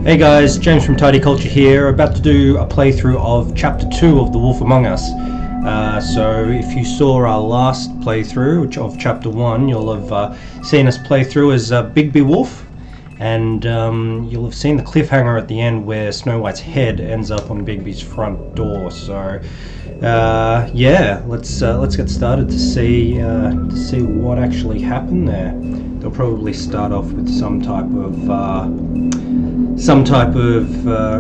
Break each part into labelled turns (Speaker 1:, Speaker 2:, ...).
Speaker 1: Hey guys, James from Tidy Culture here, about to do a playthrough of Chapter 2 of The Wolf Among Us. So if you saw our last playthrough of Chapter 1, you'll have seen us play through as Bigby Wolf, and you'll have seen the cliffhanger at the end where Snow White's head ends up on Bigby's front door. So yeah, let's get started to see what actually happened there. They'll probably start off with some type of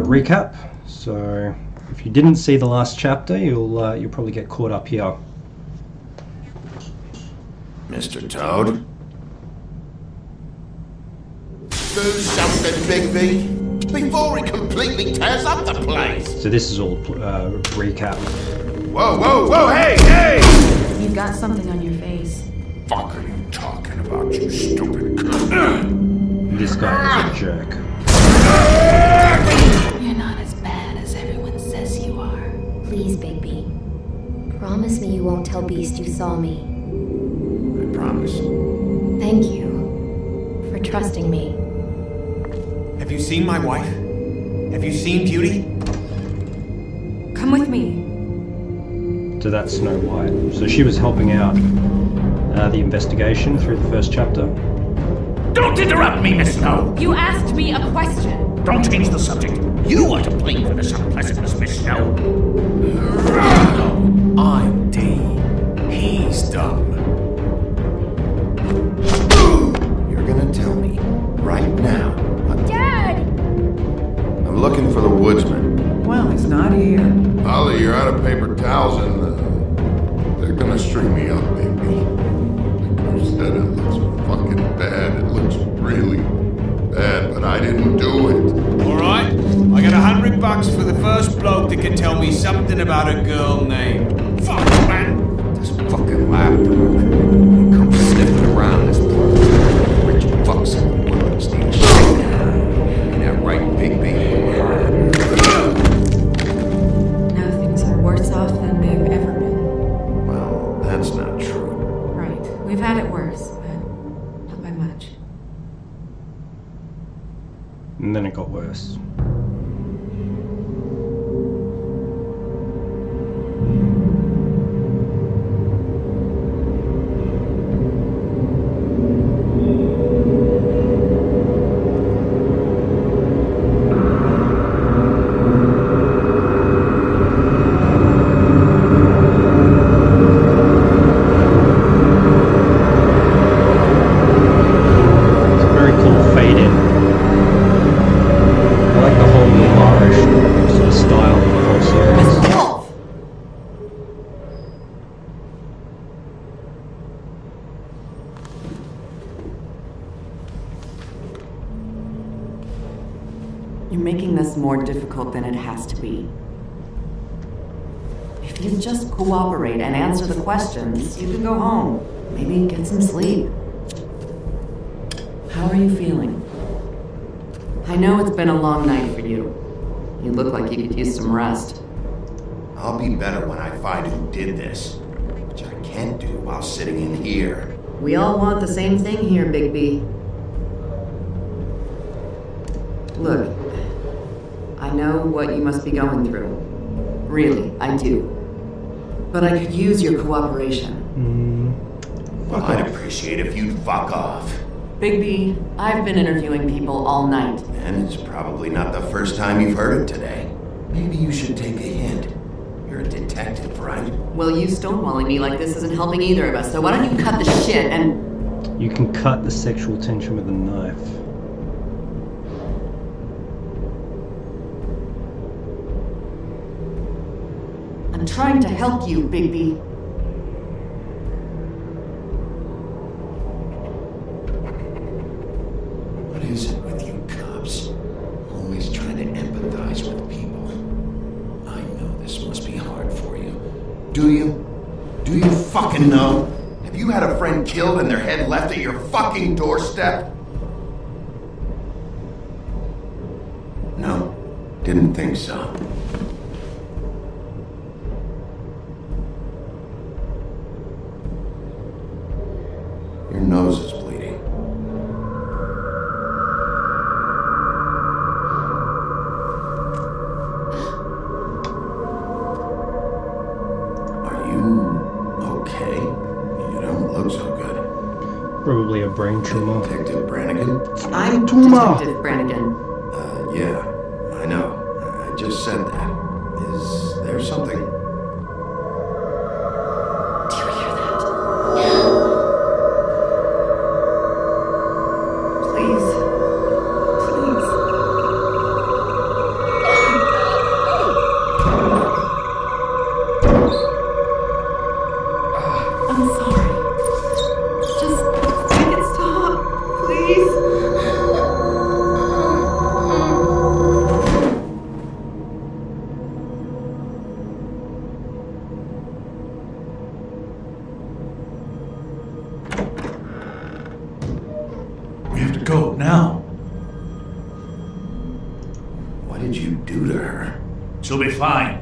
Speaker 1: recap. So if you didn't see the last chapter, you'll probably get caught up here.
Speaker 2: Mr. Toad? Do something, Bigby, before he completely tears up the place!
Speaker 1: So this is all recap.
Speaker 2: Whoa, hey!
Speaker 3: You've got something on your face.
Speaker 2: Fuck are you talking about, you stupid cunt?
Speaker 1: This guy is a jerk.
Speaker 3: You're not as bad as everyone says you are.
Speaker 4: Please, Bigby. Promise me you won't tell Beast you saw me.
Speaker 2: I promise.
Speaker 4: Thank you for trusting me.
Speaker 5: Have you seen my wife? Have you seen Beauty?
Speaker 3: Come with me.
Speaker 1: So that's Snow White. So she was helping out the investigation through the first chapter.
Speaker 6: Don't interrupt me, Miss Snow!
Speaker 3: You asked me a question.
Speaker 6: Don't change the subject. You are to blame for this unpleasantness, Miss Snow.
Speaker 5: No, I'm D. He's dumb.
Speaker 2: You're gonna tell me, right now.
Speaker 4: Dad!
Speaker 2: I'm looking for the woodsman.
Speaker 7: Well, he's not here.
Speaker 2: Ollie, you're out of paper towels and they're gonna string me up, baby. You said it looks fucking bad. It looks really bad, but I didn't do it.
Speaker 5: Alright, I got $100 for the first bloke that can tell me something about a girl named... Fuck, man!
Speaker 2: This fucking lab broke. Come sniffing around this place. Rich fucks in the woods need shit. Ain't that right, Bigby?
Speaker 3: Now things are worse off than they've ever been.
Speaker 2: Well, that's not true.
Speaker 3: Right. We've had it worse, but not by much.
Speaker 1: And then it got worse.
Speaker 7: You're making this more difficult than it has to be. If you just cooperate and answer the questions, you can go home. Maybe get some sleep. How are you feeling? I know it's been a long night for you. You look like you could use some rest.
Speaker 2: I'll be better when I find who did this, which I can't do while sitting in here.
Speaker 7: We all want the same thing here, Bigby. Look, I know what you must be going through. Really, I do. But I could use your cooperation.
Speaker 2: Well, I'd appreciate if you'd fuck off.
Speaker 7: Bigby, I've been interviewing people all night.
Speaker 2: And it's probably not the first time you've heard it today. Maybe you should take a hint. You're a detective, right?
Speaker 7: Well, you stonewalling me like this isn't helping either of us, so why don't you cut the shit and...
Speaker 1: You can cut the sexual tension with a knife.
Speaker 7: I'm trying to help you, Bigby.
Speaker 2: What is it with you cops? Always trying to empathize with people. I know this must be hard for you. Do you? Do you fucking know? Have you had a friend killed and their head left at your fucking doorstep? No, didn't think so. Your nose is bleeding.
Speaker 1: brain tumor.
Speaker 2: Detective Brannigan?
Speaker 7: I'm
Speaker 1: Tumor.
Speaker 7: Detective Brannigan.
Speaker 2: Yeah, I know. I just said that. Is there something?
Speaker 4: Do you hear that?
Speaker 7: Please. Please. I'm sorry. Just make it stop. Please.
Speaker 5: We have to go now.
Speaker 2: What did you do to her?
Speaker 6: She'll be fine.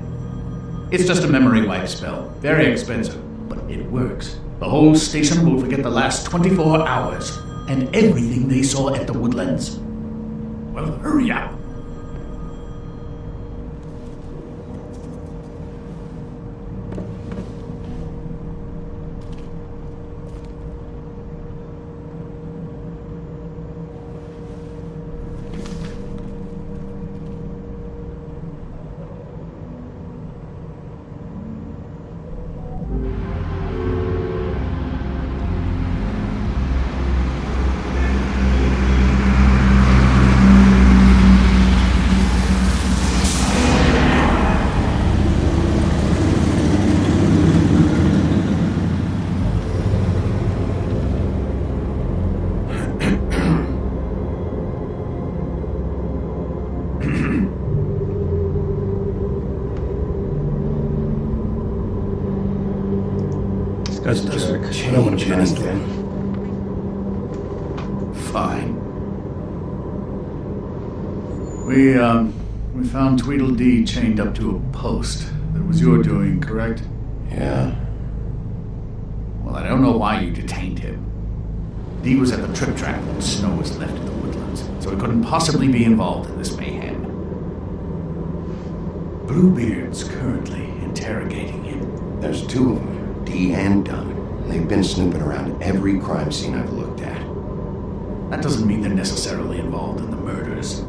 Speaker 6: It's just a memory wipe spell. Very expensive, but it works. The whole station will forget the last 24 hours and everything they saw at the Woodlands. Well, hurry up.
Speaker 1: That's
Speaker 2: This
Speaker 1: a
Speaker 2: doesn't
Speaker 1: jerk. I don't want to
Speaker 2: change
Speaker 1: be nice to
Speaker 2: anything.
Speaker 1: him.
Speaker 2: Fine.
Speaker 6: We found Tweedledee chained up to a post. That was your doing, correct?
Speaker 2: Yeah.
Speaker 6: Well, I don't know why you detained him. Dee was at the trip track when Snow was left at the Woodlands, so he couldn't possibly be involved in this mayhem. Bluebeard's currently interrogating him.
Speaker 2: There's two of them, Dee and Dunn. They've been snooping around every crime scene I've looked at.
Speaker 6: That doesn't mean they're necessarily involved in the murders.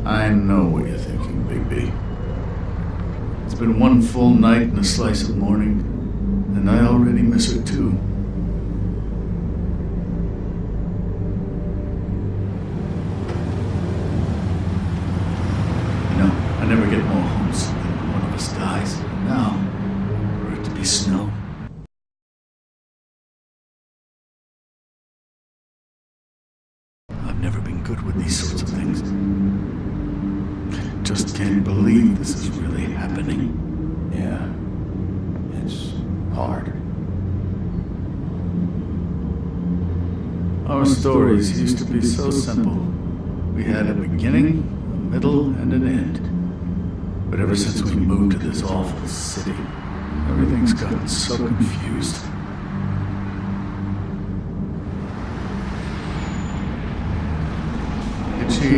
Speaker 6: I know what you're thinking, Bigby. It's been one full night and a slice of morning, and I already miss her too. You know, I never get more homesick than when one of us dies. Now, for it to be Snow. I've never been good with these sorts of things. Just can't believe this is really happening.
Speaker 2: Yeah. It's hard.
Speaker 6: Our stories used to be so simple. We had a beginning, a middle, and an end. But ever since we moved to this awful city, everything's gotten so confused. Did she,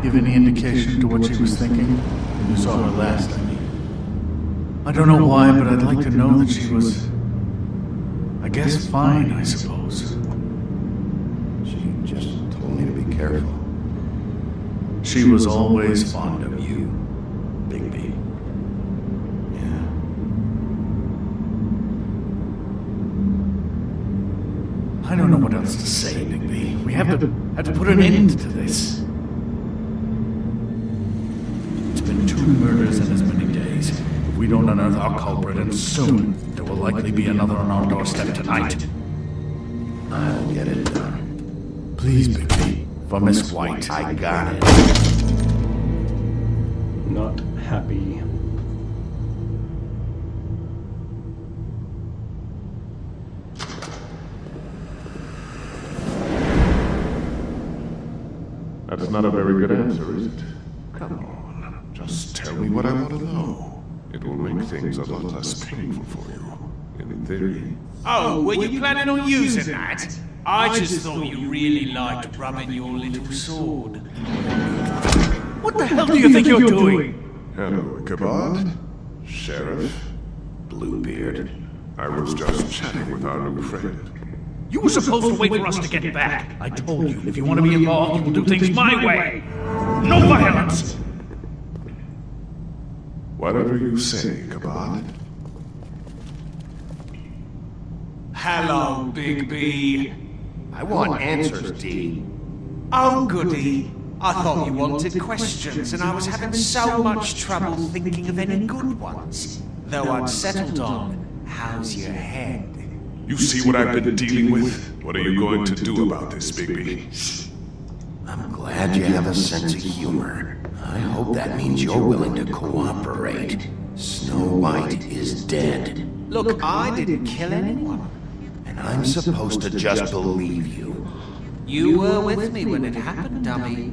Speaker 6: give any indication to what she was thinking? When you saw her last, I mean. I don't know why, but I'd like to know that she was, I guess, fine, I suppose.
Speaker 2: She just told me to be careful.
Speaker 6: She was always fond of you, Bigby.
Speaker 2: Yeah.
Speaker 6: I don't know what else to say, Bigby. We have to put an end to this. It's been 2 murders in as many days. If we don't unearth our culprit, and soon, there will likely be another on our doorstep tonight.
Speaker 2: I'll get it done.
Speaker 6: Please, Bigby, for Miss White.
Speaker 2: I got it.
Speaker 1: Not happy.
Speaker 8: That's not a very good answer, is it? Come on, just tell me what I want to know. It will make things a lot less painful for you, in theory.
Speaker 5: Oh, were you planning on using that? I just thought you really liked rubbing your little sword.
Speaker 6: What the hell do you think you're doing?
Speaker 8: Hello, Ichabod. Sheriff.
Speaker 2: Bluebeard.
Speaker 8: I was just chatting with our new friend.
Speaker 6: You were supposed to wait for us to get back. I told you, if you want to be involved, you will do things my way. No violence!
Speaker 8: Whatever you say, Ichabod.
Speaker 5: Hello, Bigby.
Speaker 2: I want answers, D.
Speaker 5: Oh, goody. I thought you wanted questions, and I was having so much trouble thinking of any good ones. Though I'd settled on, how's your head?
Speaker 8: You see what I've been dealing with? What are you going to do about this, Bigby?
Speaker 2: I'm glad you have a sense of humor. I hope that means you're willing to cooperate. Snow White is dead.
Speaker 5: Look, I didn't kill anyone.
Speaker 2: And I'm supposed to just believe you.
Speaker 5: You were with me when it happened, dummy.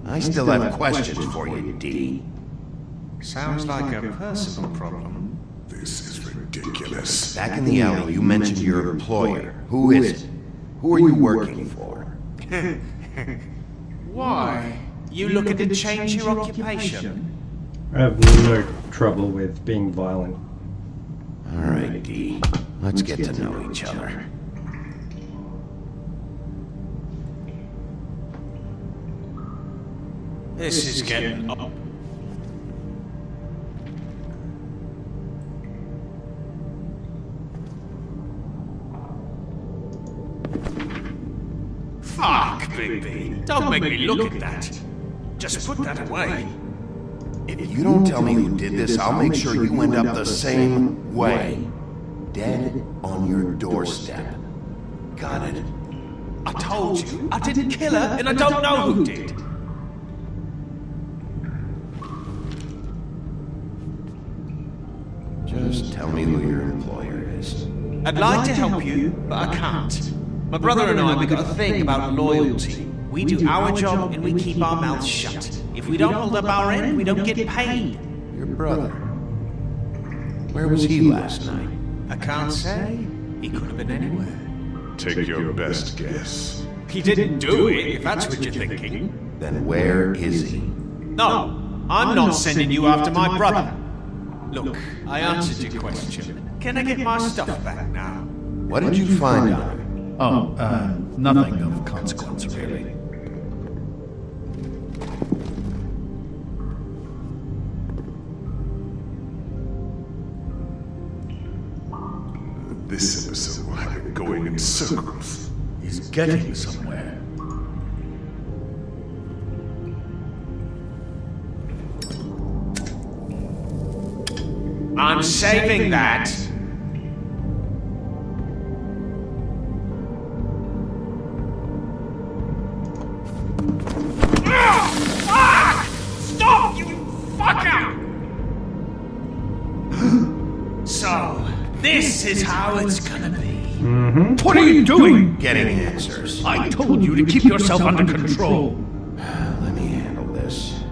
Speaker 2: I still have questions for you, D.
Speaker 5: Sounds like a personal problem.
Speaker 8: This is ridiculous.
Speaker 2: Back in the alley, you mentioned your employer. Who is it? Who are you working for?
Speaker 5: Why? You looking to change your occupation?
Speaker 1: I have no trouble with being violent.
Speaker 2: All right, D. Let's get to know each other.
Speaker 5: This is getting up. Fuck, Bigby. Don't make me look at that. Just put that away.
Speaker 2: If you don't tell me who did this, I'll make sure you end up the same way. Dead on your doorstep. Got it?
Speaker 5: I told you, I didn't kill her, and I don't know who did.
Speaker 2: Just tell me who your employer is.
Speaker 5: I'd like to help you, but I can't. My brother and I, we got a thing about loyalty. We do our job and we keep our mouths shut. If we don't hold up our end, we don't get paid.
Speaker 2: Your brother. Where was he last night?
Speaker 5: I can't say. He could have been anywhere.
Speaker 8: Take your best guess.
Speaker 5: He didn't do it, if that's what you're thinking.
Speaker 2: Then where is he?
Speaker 5: No, I'm not sending you after my brother. Look, I answered your question. Can I get my stuff back now?
Speaker 2: What did you find on him?
Speaker 6: Oh, nothing of consequence, really.
Speaker 8: This episode will have it going in circles.
Speaker 6: He's getting somewhere.
Speaker 5: I'm saving that. Stop, you fucker! So, this is how it's gonna be.
Speaker 6: What are you doing?
Speaker 2: Getting answers.
Speaker 6: I told you to keep yourself under control.
Speaker 2: Let me handle this.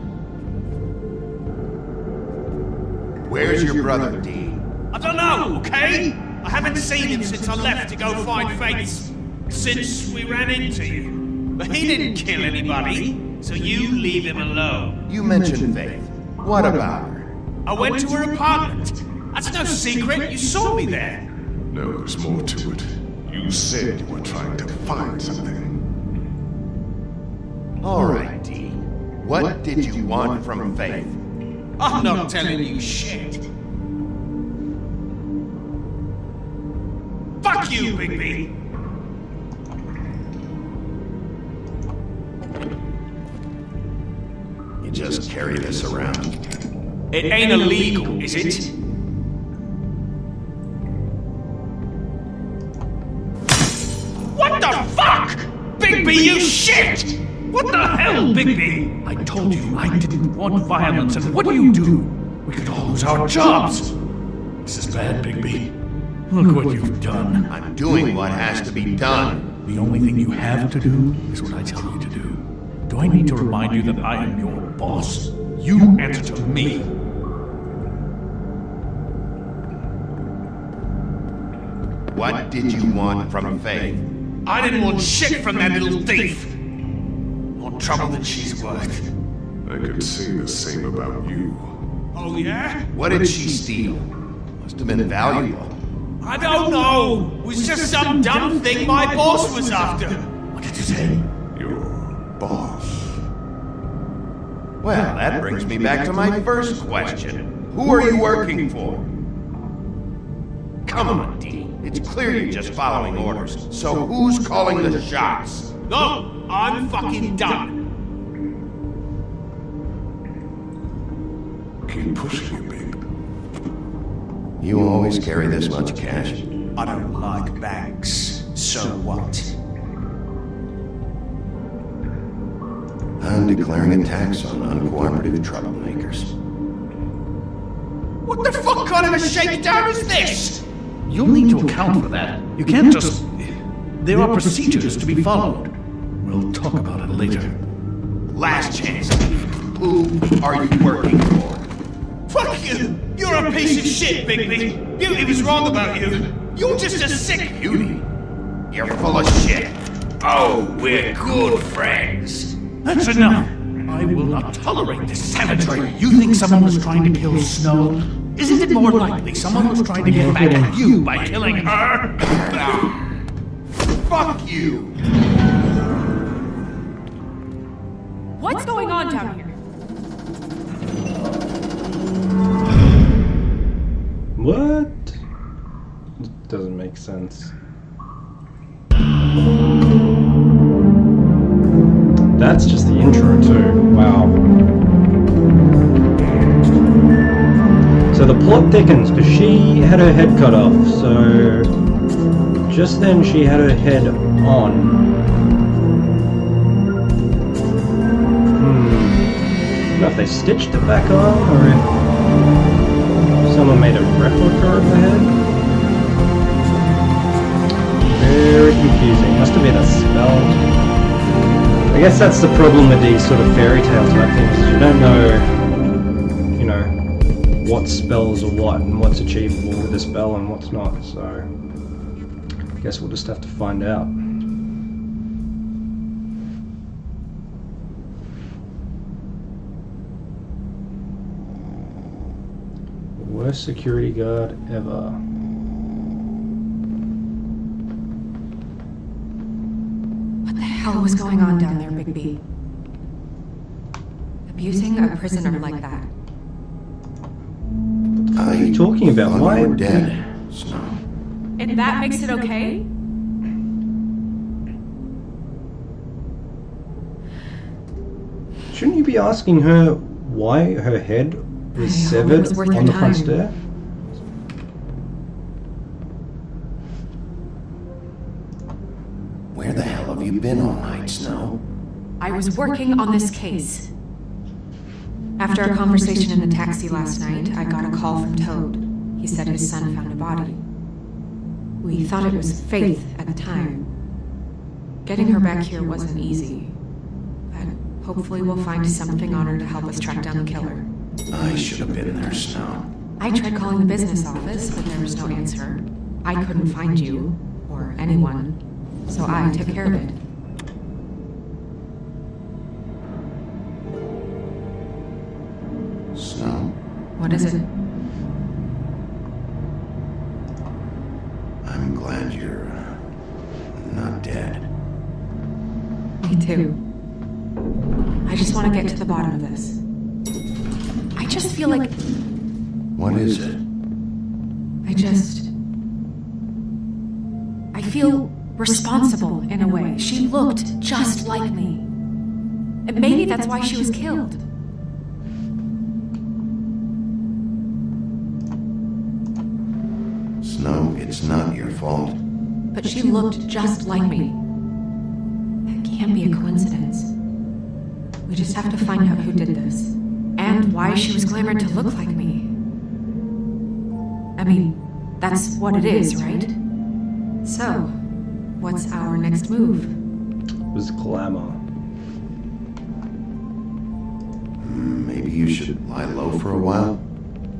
Speaker 2: Where's your brother, D?
Speaker 5: I don't know, okay? I haven't seen him since I left to go find Faith. Since we ran into you. But he didn't kill anybody, so you leave him alone.
Speaker 2: You mentioned Faith. What about her?
Speaker 5: I went to her apartment. That's no secret, you saw me there.
Speaker 8: No, there's more to it. You said you were trying to find something.
Speaker 2: All right, D. What did you want from Faith?
Speaker 5: I'm not telling you shit. Fuck you, Bigby!
Speaker 2: You just carry this around.
Speaker 5: It ain't illegal, is it? What the fuck? Bigby, you shit!
Speaker 6: What the hell, Bigby? I told you I didn't want violence, and what do you do? We could all lose our jobs. This is bad, Bigby. Look what you've done.
Speaker 2: I'm doing what has to be done.
Speaker 6: The only thing you have to do is what I tell you to do. Do I need to remind you that I am your boss? You answer to me.
Speaker 2: What did you want from Faith?
Speaker 5: I didn't want shit from that little thief. More trouble than she's worth.
Speaker 8: I could say the same about you.
Speaker 5: Oh yeah?
Speaker 2: What did she steal? Must have been valuable.
Speaker 5: I don't know. It was just some dumb thing my boss was after.
Speaker 6: What did you say?
Speaker 8: Your boss.
Speaker 2: Well, that brings me back to my first question. Who are you working for? Come on, Dean. It's clear you're just following orders. So who's calling the shots?
Speaker 5: No, I'm fucking done.
Speaker 8: Keep pushing it, Big.
Speaker 2: You always carry this much cash?
Speaker 5: I don't like banks. So what?
Speaker 2: I'm declaring a tax on uncooperative troublemakers.
Speaker 5: What the fuck kind of a shakedown is this?
Speaker 6: You'll need to account for that. You can't just... There are procedures to be followed. We'll talk about it later.
Speaker 2: Last chance. Who are you working for?
Speaker 5: Fuck you! You're a piece of shit, Bigby! Beauty was wrong about you! You're just a sick...
Speaker 2: Beauty? You're full of shit. Oh, we're good friends.
Speaker 6: That's enough! I will not tolerate this savagery. You think someone was trying to kill Snow? Isn't it more likely someone was trying to get back at you by killing her?
Speaker 2: Fuck you!
Speaker 3: What's going on down here?
Speaker 1: What? It doesn't make sense. That's just the intro too. Wow. So the plot thickens because she had her head cut off. So just then she had her head on. I don't know if they stitched it back on or if someone made a replica of the head. Very confusing. Must have been a spell. I guess that's the problem with these sort of fairy tale type things, is you don't know, you know, what spells are what and what's achievable with a spell and what's not, so I guess we'll just have to find out. Worst security guard ever.
Speaker 3: What the hell was going on down there, Bigby? Abusing a prisoner like that.
Speaker 1: What are you talking about? Why?
Speaker 2: We're dead. Snow.
Speaker 3: And that makes it okay?
Speaker 1: Shouldn't you be asking her why her head was severed
Speaker 3: was worth
Speaker 1: on
Speaker 3: your
Speaker 1: the front
Speaker 3: time.
Speaker 1: stair?
Speaker 2: Where the hell have you been all night, Snow?
Speaker 3: I was working on this case. After a conversation in the taxi last night, I got a call from Toad. He said his son found a body. We thought it was Faith at the time. Getting her back here wasn't easy. But hopefully we'll find something on her to help us track down the killer.
Speaker 2: I should have been there, Snow.
Speaker 3: I tried calling the business office, but there was no answer. I couldn't find you, or anyone, so I took care of it.
Speaker 2: Snow,
Speaker 3: What is it?
Speaker 2: I'm glad you're not dead.
Speaker 3: Me too. I just want to get to the bottom of this. I just feel like
Speaker 2: What is it?
Speaker 3: I feel responsible in a way. She looked just like me. And maybe that's why she was killed.
Speaker 2: Snow, it's not your fault.
Speaker 3: But she looked just like me. That can't be a coincidence. We just have to find out who did this. And why she was glamored to look like me. I mean, that's what it is, right? So, what's our next move?
Speaker 1: It was glamour.
Speaker 2: Maybe you should lie low for a while?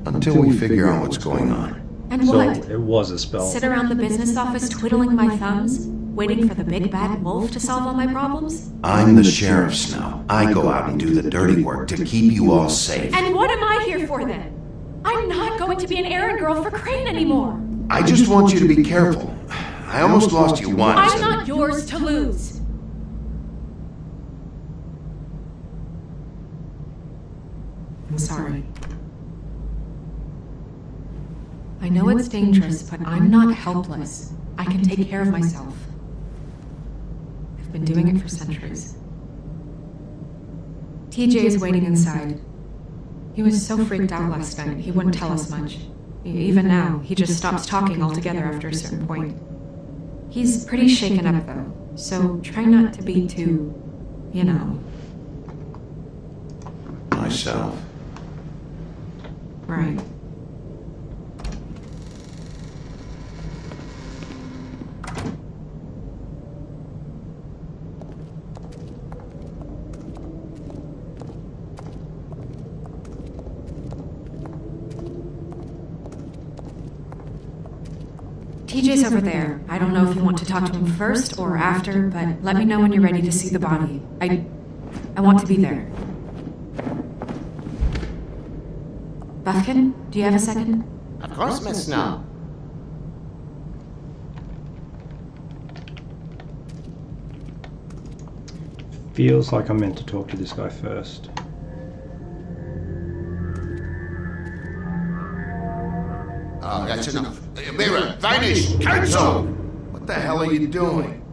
Speaker 2: Until we figure out what's going on.
Speaker 3: And
Speaker 1: So
Speaker 3: what?
Speaker 1: it was a spell.
Speaker 3: Sit around the business office twiddling my thumbs, waiting for the big bad wolf to solve all my problems?
Speaker 2: I'm the sheriff, Snow. I go out and do the dirty work to keep you all safe.
Speaker 3: And what am I here for then? I'm not going to be an errand girl for Crane anymore.
Speaker 2: I just want you to be careful. I almost lost you once.
Speaker 3: I'm not yours to lose. I'm sorry. I know it's dangerous, but I'm not helpless. I can take care of myself. I've been doing it for centuries. TJ is waiting inside. He was so freaked out last night, he wouldn't tell us much. Even now, he just stops talking altogether after a certain point. He's pretty shaken up, though, so try not to be too, you know.
Speaker 2: Myself.
Speaker 3: Right. TJ's over there. I don't know if you want to talk to him first or after, but let me know when you're ready to see the body. I want to be there. Buffkin, do you have a second?
Speaker 9: Of course, Miss Snow.
Speaker 1: Feels like I'm meant to talk to this guy first.
Speaker 2: Oh, that's enough. Mira, vanish! Cancel! What the hell are you doing?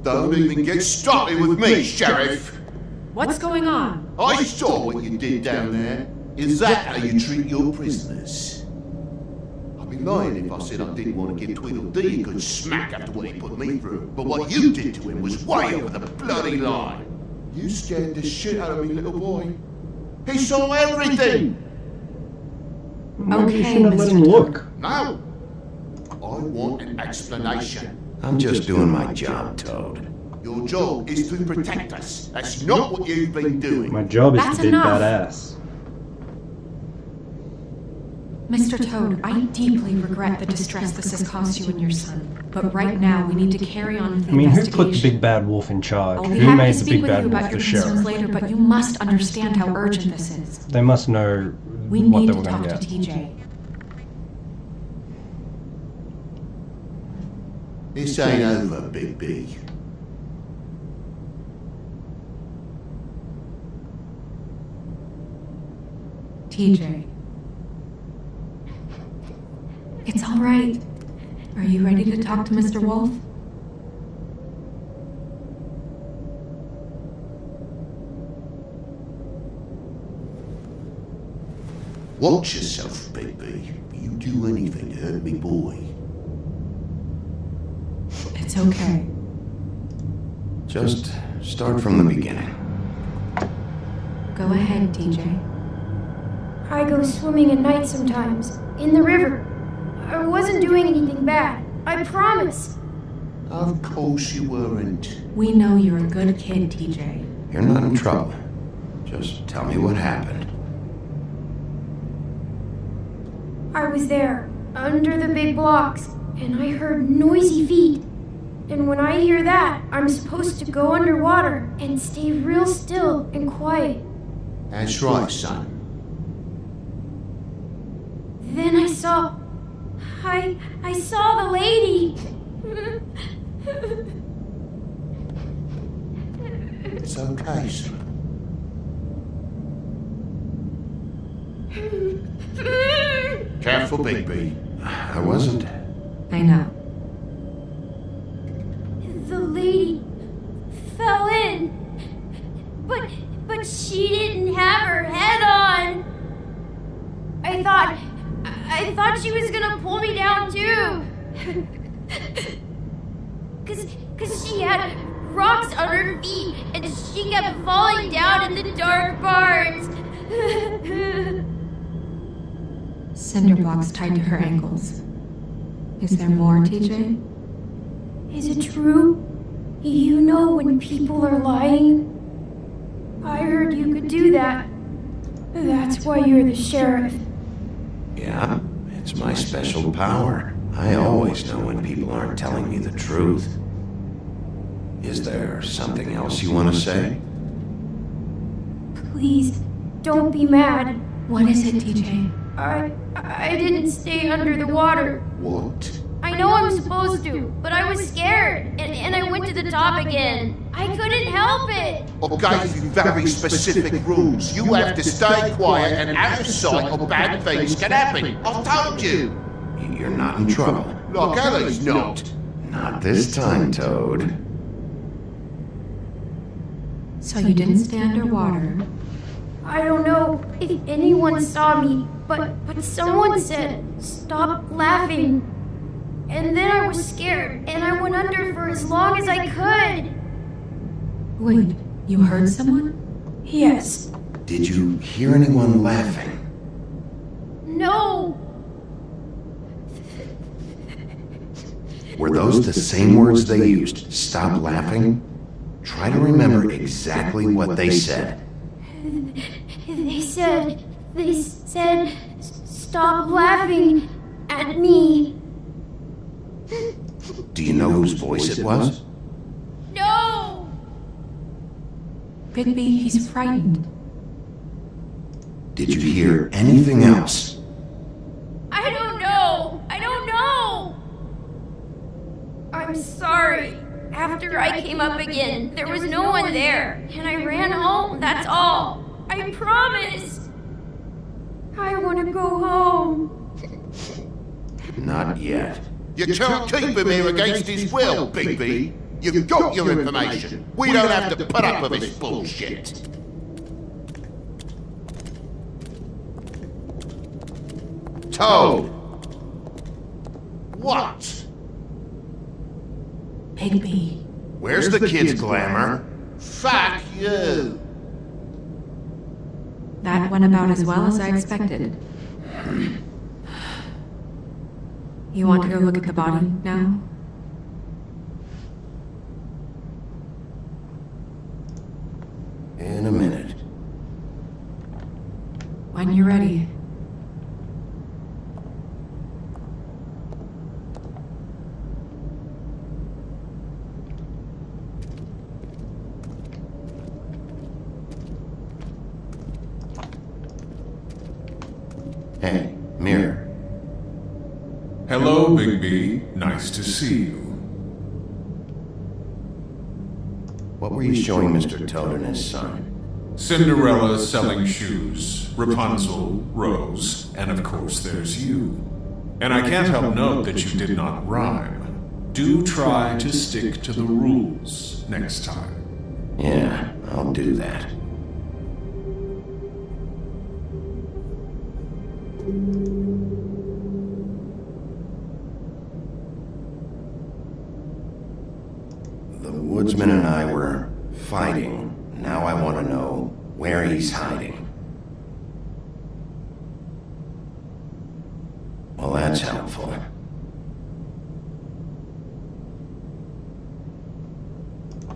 Speaker 2: Don't even get started with me, Sheriff!
Speaker 3: What's going on?
Speaker 2: I saw what you did down there. Is that how you treat your prisoners? I'd be lying if I said I didn't want to give Tweedledee a good smack after what he put me through. But what you did to him was way over the bloody line. You scared the shit out of me, little boy. He saw everything!
Speaker 1: Maybe you
Speaker 3: Okay,
Speaker 1: shouldn't have let
Speaker 3: Mr.
Speaker 1: him look.
Speaker 2: No! I want an explanation. I'm just doing my job, Toad. Your job is to protect us. That's not what you've been doing.
Speaker 1: My job is
Speaker 3: That's
Speaker 1: to be
Speaker 3: enough.
Speaker 1: badass.
Speaker 3: Mr. Toad, I deeply regret the distress this has caused you and your son. But right now, we need to carry on with the
Speaker 1: I mean, who put the
Speaker 3: investigation.
Speaker 1: big bad wolf in charge?
Speaker 3: I'll be
Speaker 1: Who
Speaker 3: happy
Speaker 1: made
Speaker 3: to
Speaker 1: the
Speaker 3: speak
Speaker 1: big
Speaker 3: with you
Speaker 1: bad wolf
Speaker 3: about
Speaker 1: the
Speaker 3: your concerns
Speaker 1: sheriff?
Speaker 3: later, but you must understand how urgent this is.
Speaker 1: They must know
Speaker 3: We
Speaker 1: what
Speaker 3: need
Speaker 1: they
Speaker 3: to
Speaker 1: were going
Speaker 3: talk
Speaker 1: to
Speaker 3: to
Speaker 1: get.
Speaker 3: TJ.
Speaker 2: This ain't over, Bigby.
Speaker 3: TJ. It's all right. Are you ready to talk to Mr. Wolf?
Speaker 2: Watch yourself, Bigby. You do anything to hurt me, boy.
Speaker 3: It's okay.
Speaker 2: Just start from the beginning.
Speaker 3: Go ahead, TJ.
Speaker 10: I go swimming at night sometimes, in the river. I wasn't doing anything bad, I promise.
Speaker 2: Of course you weren't.
Speaker 3: We know you're a good kid, TJ.
Speaker 2: You're not in trouble. Just tell me what happened.
Speaker 10: I was there, under the big blocks, and I heard noisy feet. And when I hear that, I'm supposed to go underwater and stay real still and quiet.
Speaker 2: That's right, son.
Speaker 10: Then I saw the lady.
Speaker 2: It's okay, son. Careful, Bigby. I wasn't.
Speaker 3: I know.
Speaker 10: The lady fell in. But she didn't have her head on. I thought she was gonna pull me down too. Cause she had rocks on her feet and she kept falling down in the dark parts.
Speaker 3: Cinder blocks tied to her ankles. Is there more, TJ?
Speaker 10: Is it true? You know when people are lying? I heard you could do that. That's why you're the sheriff.
Speaker 2: Yeah, It's my special power. I always know when people aren't telling me the truth. Is there something else you want to say?
Speaker 10: Please, don't be mad.
Speaker 3: What is it, TJ?
Speaker 10: I didn't stay under the water.
Speaker 2: What?
Speaker 10: I know I'm supposed to, but I was scared, and I went to the top again. I couldn't help it.
Speaker 9: I gave you very specific rules. You have to stay quiet and out of sight or bad things can happen. I've told you.
Speaker 2: You're not in trouble.
Speaker 9: Like Ellie's not.
Speaker 2: Not this time, Toad.
Speaker 3: So you didn't stay underwater?
Speaker 10: I don't know if anyone saw me, but someone said, "Stop laughing." And then I was scared, and I went under for as long as I could.
Speaker 3: Wait, you heard someone?
Speaker 10: Yes.
Speaker 2: Did you hear anyone laughing?
Speaker 10: No.
Speaker 2: Were those the same words they used? Stop laughing? Try to remember exactly what they said.
Speaker 10: They said, "Stop laughing at me."
Speaker 2: Do you know whose voice it was?
Speaker 10: No!
Speaker 3: Bigby, he's frightened.
Speaker 2: Did you hear anything else?
Speaker 10: I don't know. I'm sorry. After I came up again, there was no one there, and I ran home, that's all. I promise. I want to go home.
Speaker 2: Not yet.
Speaker 9: You can't keep him here against his will, Bigby. You've got your information. We don't have to put up with this bullshit. Toad. What?
Speaker 3: Bigby.
Speaker 2: Where's the kid's glamour?
Speaker 9: Fuck you.
Speaker 3: That went about as well as I expected. You want to go look at the body now?
Speaker 2: In a minute.
Speaker 3: When you're ready.
Speaker 2: Hey, Mirror.
Speaker 8: Hello, Bigby. Nice to see you.
Speaker 2: What were you showing Mr. Toad and his son?
Speaker 8: Cinderella selling shoes, Rapunzel, Rose, and of course there's you. And I can't help note that you did not rhyme. Do try to stick to the rules next time.
Speaker 2: Yeah, I'll do that. The woodsman and I were fighting. Now I want to know where he's hiding. Well, that's helpful.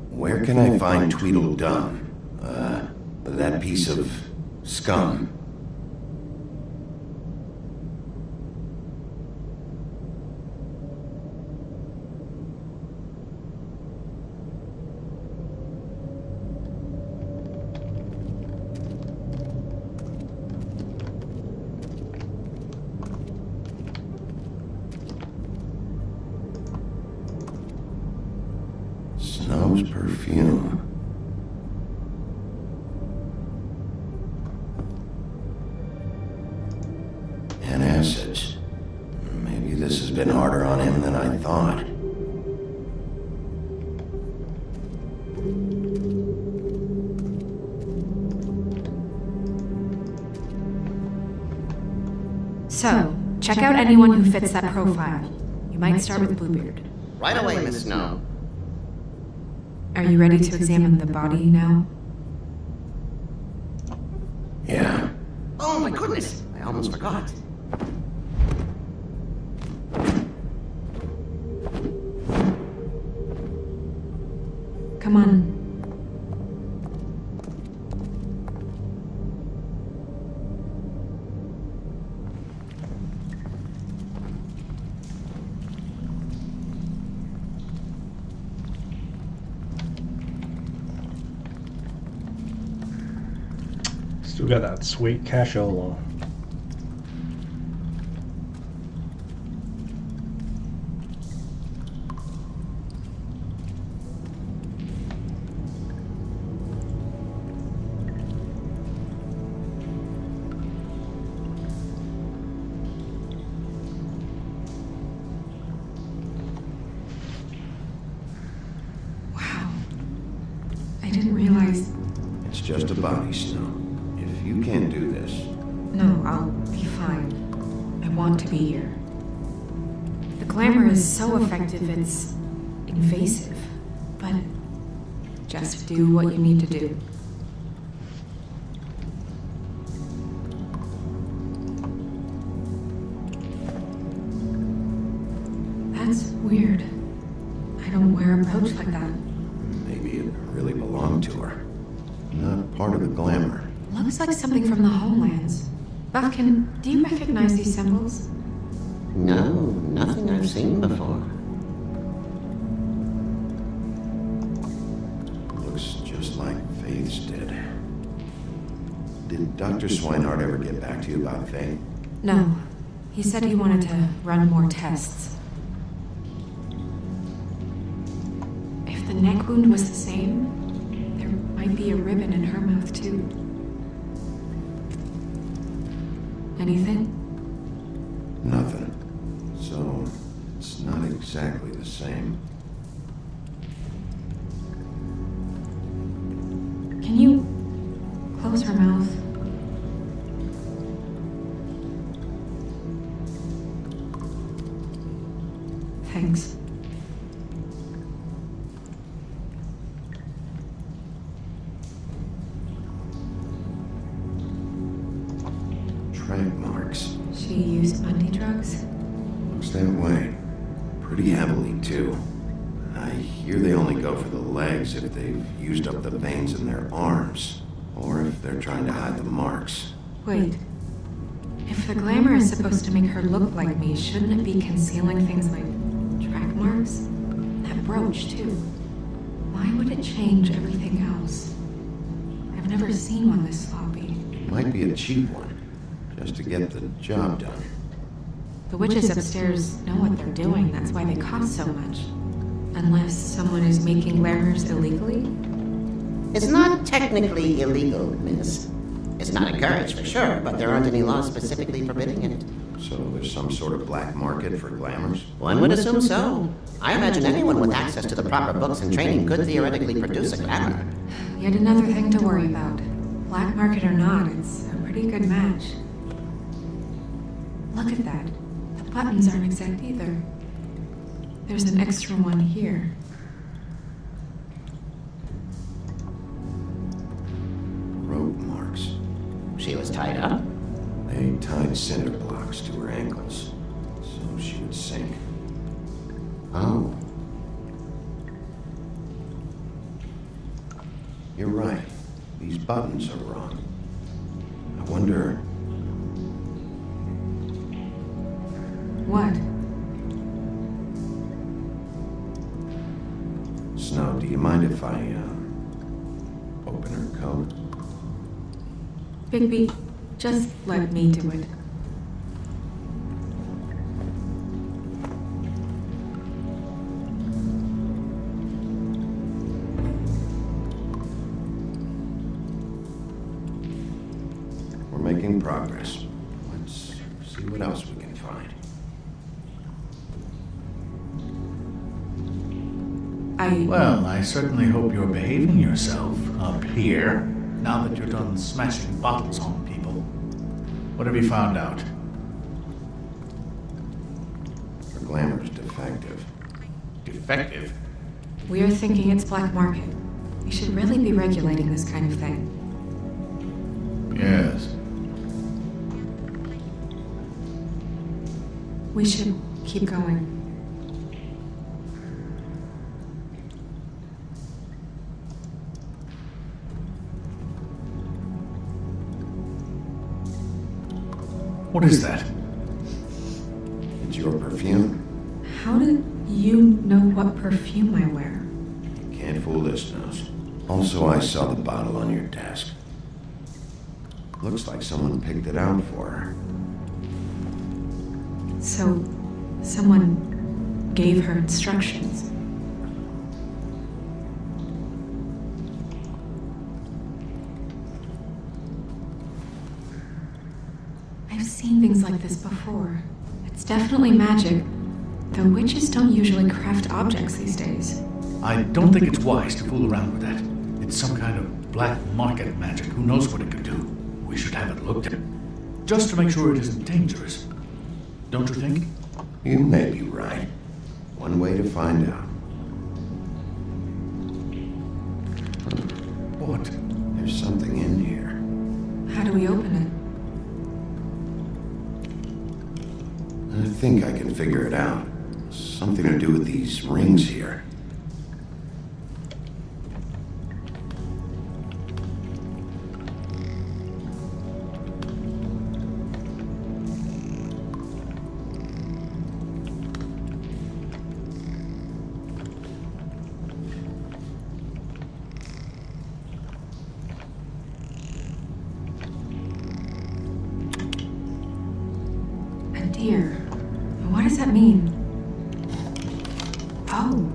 Speaker 2: Where can I find Tweedledum? That piece of scum. Snow's perfume. And acids. Maybe this has been harder on him than I thought.
Speaker 3: So, check out anyone who fits that profile. You might start with Bluebeard.
Speaker 11: Right away, Miss Snow.
Speaker 3: Are you ready to examine the body now?
Speaker 2: Yeah.
Speaker 11: Oh my goodness, I almost forgot.
Speaker 3: Come on.
Speaker 1: Still got that sweet cashola.
Speaker 2: It's just a body, Snow. If you can't do this...
Speaker 3: No, I'll be fine. I want to be here. The glamour is so effective, it's invasive. But just do what you need to do. That's weird. I don't wear a brooch like that.
Speaker 2: Maybe it really belonged to her. Not part of the glamour.
Speaker 3: Looks like something from the homelands. Buffkin, do you recognize these symbols?
Speaker 11: No, nothing I've seen before.
Speaker 2: Looks just like Faith's did. Did Dr. Swinehart ever get back to you about Faith?
Speaker 3: No. He said he wanted to run more tests. If the neck wound was the same, there might be a ribbon in her mouth too. Anything?
Speaker 2: Nothing. So, it's not exactly the same.
Speaker 3: Can you close her mouth? Thanks.
Speaker 2: Track marks.
Speaker 3: She used Bundy drugs?
Speaker 2: Looks that way. Pretty heavily, too. I hear they only go for the legs if they've used up the veins in their arms, or if they're trying to hide the marks.
Speaker 3: Wait. If the glamour is supposed to make her look like me, shouldn't it be concealing things like track marks? That brooch, too. Why would it change everything else? I've never seen one this sloppy.
Speaker 2: It might be a cheap one, just to get the job done.
Speaker 3: The witches upstairs know what they're doing, that's why they cost so much. Unless someone is making glamours illegally?
Speaker 11: It's not technically illegal, miss. It's not encouraged for sure, but there aren't any laws specifically forbidding it.
Speaker 2: So there's some sort of black market for glamours?
Speaker 11: One would assume so. I imagine anyone with access to the proper books and training could theoretically produce a glamour.
Speaker 3: Yet another thing to worry about. Black market or not, it's a pretty good match. Look at that. The buttons aren't exact either. There's an extra one here.
Speaker 2: Rope marks.
Speaker 11: She was tied up?
Speaker 2: They tied cinder blocks to her ankles, so she would sink. Oh. You're right. These buttons are wrong. I wonder...
Speaker 3: What?
Speaker 2: Snow, do you mind if I, open her coat?
Speaker 3: Bigby, just let me do it.
Speaker 2: We're making progress. Let's see what else we can find.
Speaker 6: Well, I certainly hope you're behaving yourself up here, now that you're done smashing bottles on people. What have you found out?
Speaker 2: Her glamour's defective.
Speaker 6: Defective?
Speaker 3: We're thinking it's black market. We should really be regulating this kind of thing.
Speaker 6: Yes.
Speaker 3: We should keep going.
Speaker 2: What is that? It's your perfume.
Speaker 3: How do you know what perfume I wear?
Speaker 2: Can't fool this nose. Also, I saw the bottle on your desk.
Speaker 9: Looks like someone picked it out for her.
Speaker 3: So, someone gave her instructions. I've seen things like this before. It's definitely magic, though witches don't usually craft objects these days.
Speaker 6: I don't think it's wise to fool around with that. It's some kind of black market magic. Who knows what it could do? We should have it looked at, just to make sure it isn't dangerous. Don't you think?
Speaker 9: You may be right. One way to find out.
Speaker 6: What?
Speaker 9: There's something in here.
Speaker 3: How do we open it?
Speaker 9: I think I can figure it out. Something to do with these rings here.
Speaker 3: Deer. What does that mean? Oh.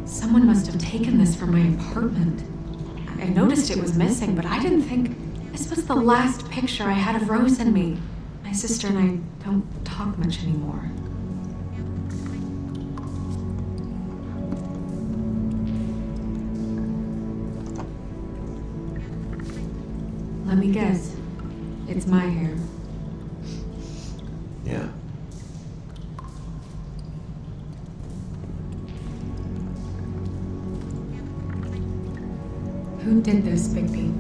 Speaker 3: Someone must have taken this from my apartment. I noticed it was missing, but I didn't think this was the last picture I had of Rose and me. My sister and I don't talk much anymore. Let me guess. It's my hair.
Speaker 9: Yeah.
Speaker 3: Who did this, Bigby?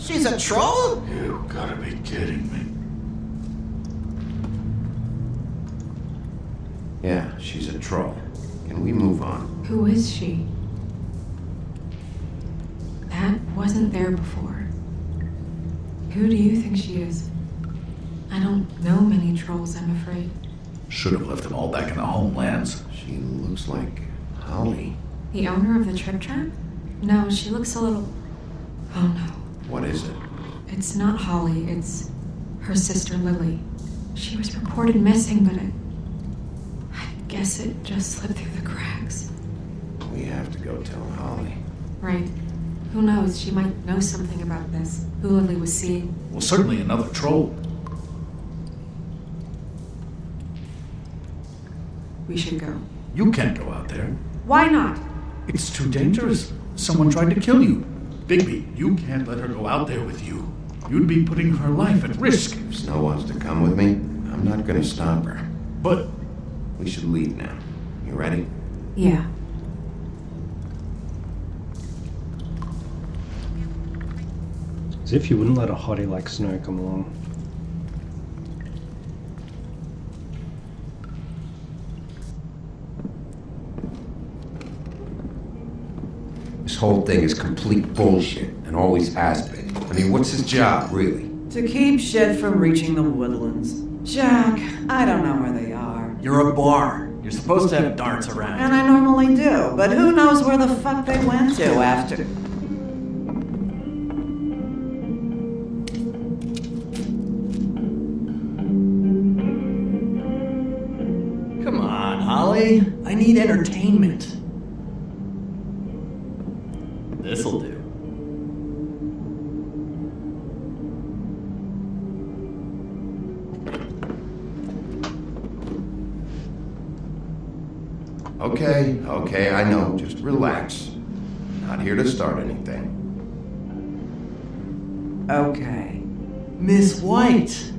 Speaker 11: She's a troll?
Speaker 6: You gotta be kidding me.
Speaker 9: Yeah, she's a troll. Can we move on?
Speaker 3: Who is she? That wasn't there before. Who do you think she is? I don't know many trolls, I'm afraid.
Speaker 6: Should have left them all back in the homelands.
Speaker 9: She looks like Holly.
Speaker 3: The owner of the trip trap? No, she looks a little... Oh no.
Speaker 9: What is it?
Speaker 3: It's not Holly, it's her sister Lily. She was reported missing, but I guess it just slipped through the cracks.
Speaker 9: We have to go tell Holly.
Speaker 3: Right. Who knows, she might know something about this. Who Lily was seeing.
Speaker 6: Well, certainly another troll.
Speaker 3: We should go.
Speaker 6: You can't go out there.
Speaker 3: Why not?
Speaker 6: It's too dangerous. Someone tried to kill you. Bigby, you can't let her go out there with you. You'd be putting her life at risk.
Speaker 9: If Snow wants to come with me, I'm not gonna stop her.
Speaker 6: But...
Speaker 9: We should leave now. You ready?
Speaker 3: Yeah.
Speaker 1: As if you wouldn't let a hottie like Snow come along.
Speaker 9: This whole thing is complete bullshit, and always has been. I mean, what's his job, really?
Speaker 7: To keep shit from reaching the woodlands. Jack, I don't know where they are.
Speaker 12: You're a bar. You're supposed to have darts around.
Speaker 7: And I normally do, but who knows where the fuck they went to after...
Speaker 12: Come on, Holly. I need entertainment. This'll do.
Speaker 9: Okay, I know. Just relax. Not here to start anything.
Speaker 7: Okay.
Speaker 12: Miss White,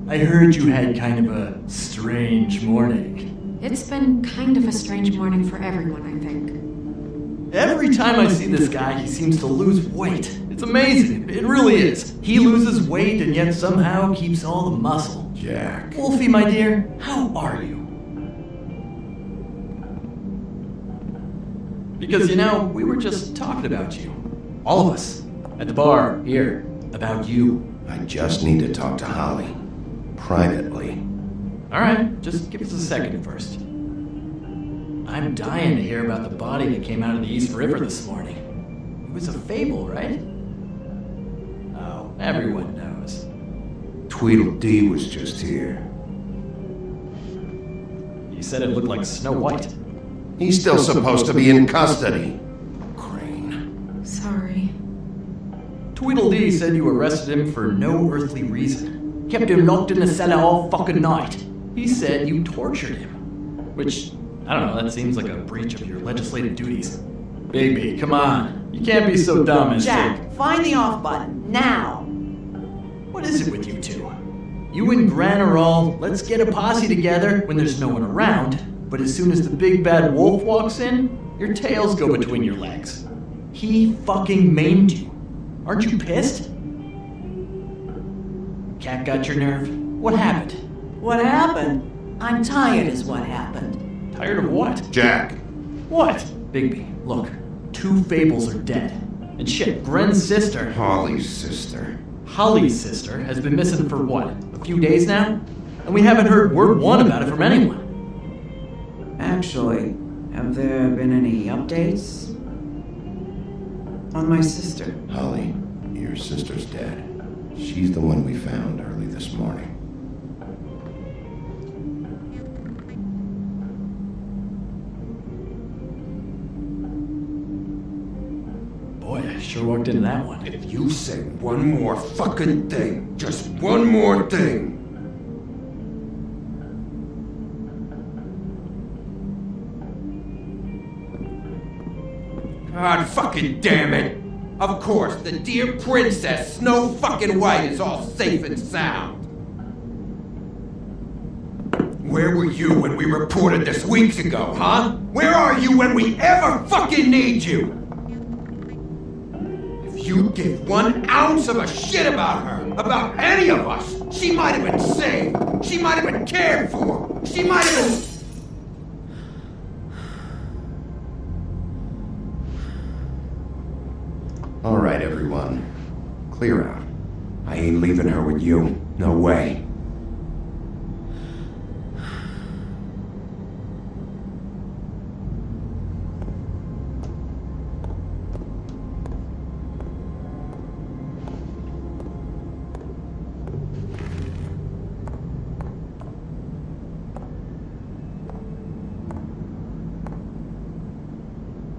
Speaker 12: I heard you had kind of a strange morning.
Speaker 3: It's been kind of a strange morning for everyone, I think.
Speaker 12: Every time I see this guy, he seems to lose weight. It's amazing. It really is. He loses weight and yet somehow keeps all the muscle.
Speaker 9: Jack.
Speaker 12: Wolfie, my dear, how are you? Because, we were just talking about you. All of us. At the bar, here. About you.
Speaker 2: I just need to talk to Holly. Privately.
Speaker 12: Alright, just give us a second first. I'm dying to hear about the body that came out of the East River this morning. It was a fable, right? Oh, everyone knows.
Speaker 2: Tweedledee was just here.
Speaker 12: You said it looked like Snow White.
Speaker 2: He's still supposed to be in custody. Crane.
Speaker 3: Sorry.
Speaker 12: Tweedledee said you arrested him for no earthly reason. Kept him locked in the cellar all fucking night. He said you tortured him. Which, I don't know, that seems like a breach of your legislative duties. Bigby, come on. You can't be so dumb as
Speaker 7: Jack, find the off button, now!
Speaker 12: What is it with you two? You and Gran are all, let's get a posse together when there's no one around, but as soon as the big bad wolf walks in, your tails go between your legs. He fucking maimed you. Aren't you pissed? Cat got your nerve? What happened?
Speaker 7: What happened? I'm tired is what happened.
Speaker 12: Tired of what?
Speaker 2: Jack.
Speaker 12: What? Bigby, look. 2 fables are dead. And shit, Gren's sister...
Speaker 2: Holly's sister.
Speaker 12: Holly's sister has been missing for what? A few days now? And we haven't heard word one about it from anyone.
Speaker 7: Actually, have there been any updates? On my sister.
Speaker 2: Holly, your sister's dead. She's the one we found early this morning.
Speaker 12: Boy, I sure walked into that one.
Speaker 2: If you say one more fucking thing, just one more thing. God fucking damn it! Of course, the dear princess Snow fucking White is all safe and sound. Where were you when we reported this weeks ago, huh? Where are you when we ever fucking need you? If you give 1 ounce of a shit about her, about any of us, she might have been saved. She might have been cared for. She might have been... All right, everyone. Clear out. I ain't leaving her with you. No way.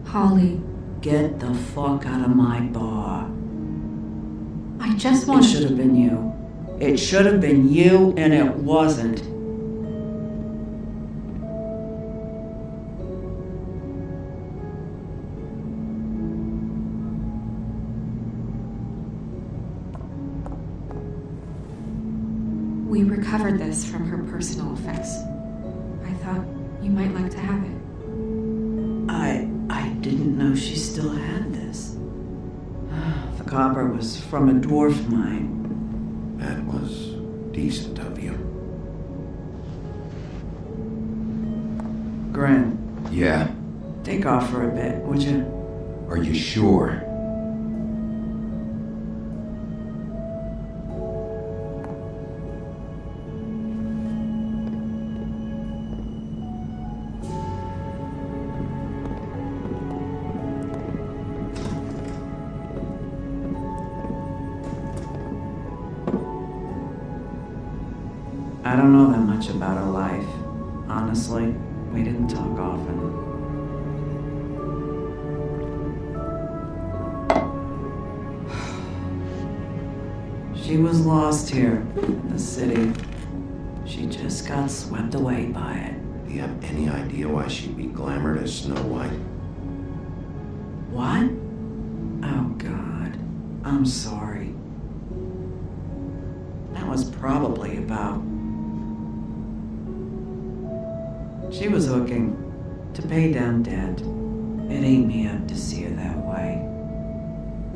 Speaker 3: Holly,
Speaker 7: Get the fuck out of my bar.
Speaker 3: I just
Speaker 7: It
Speaker 3: want
Speaker 7: should have been you. It should have been you, and it wasn't.
Speaker 3: We recovered this from her personal effects. I thought you might like to have it.
Speaker 7: I didn't know she still had this. The copper was from a dwarf mine.
Speaker 2: That was decent of you.
Speaker 7: Gren,
Speaker 2: Yeah?
Speaker 7: take off for a bit, would you?
Speaker 2: Are you sure?
Speaker 7: I don't know that much about her life. Honestly, we didn't talk often. She was lost here in the city. She just got swept away by it.
Speaker 2: Do you have any idea why she'd be glamored as Snow White?
Speaker 7: What? Oh, God. I'm sorry. That was probably about... She was hooking to pay down debt. It ate me up to see her that way.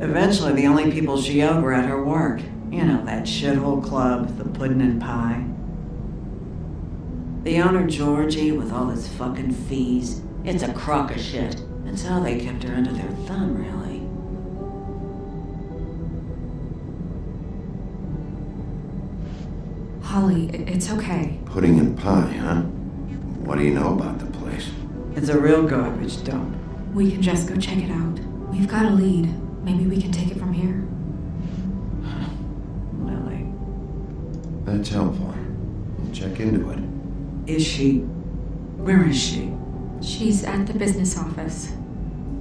Speaker 7: Eventually, the only people she owed were at her work. You know, that shithole club, the Puddin' and Pie. The owner, Georgie, with all his fucking fees, it's a crock of shit. That's how they kept her under their thumb, really.
Speaker 3: Holly, it's okay.
Speaker 2: Pudding and pie, huh? What do you know about the place?
Speaker 7: It's a real garbage dump.
Speaker 3: We can just go check it out. We've got a lead. Maybe we can take it from here.
Speaker 7: Lily.
Speaker 2: That's helpful. We'll check into it.
Speaker 7: Is she? Where is she?
Speaker 3: She's at the business office.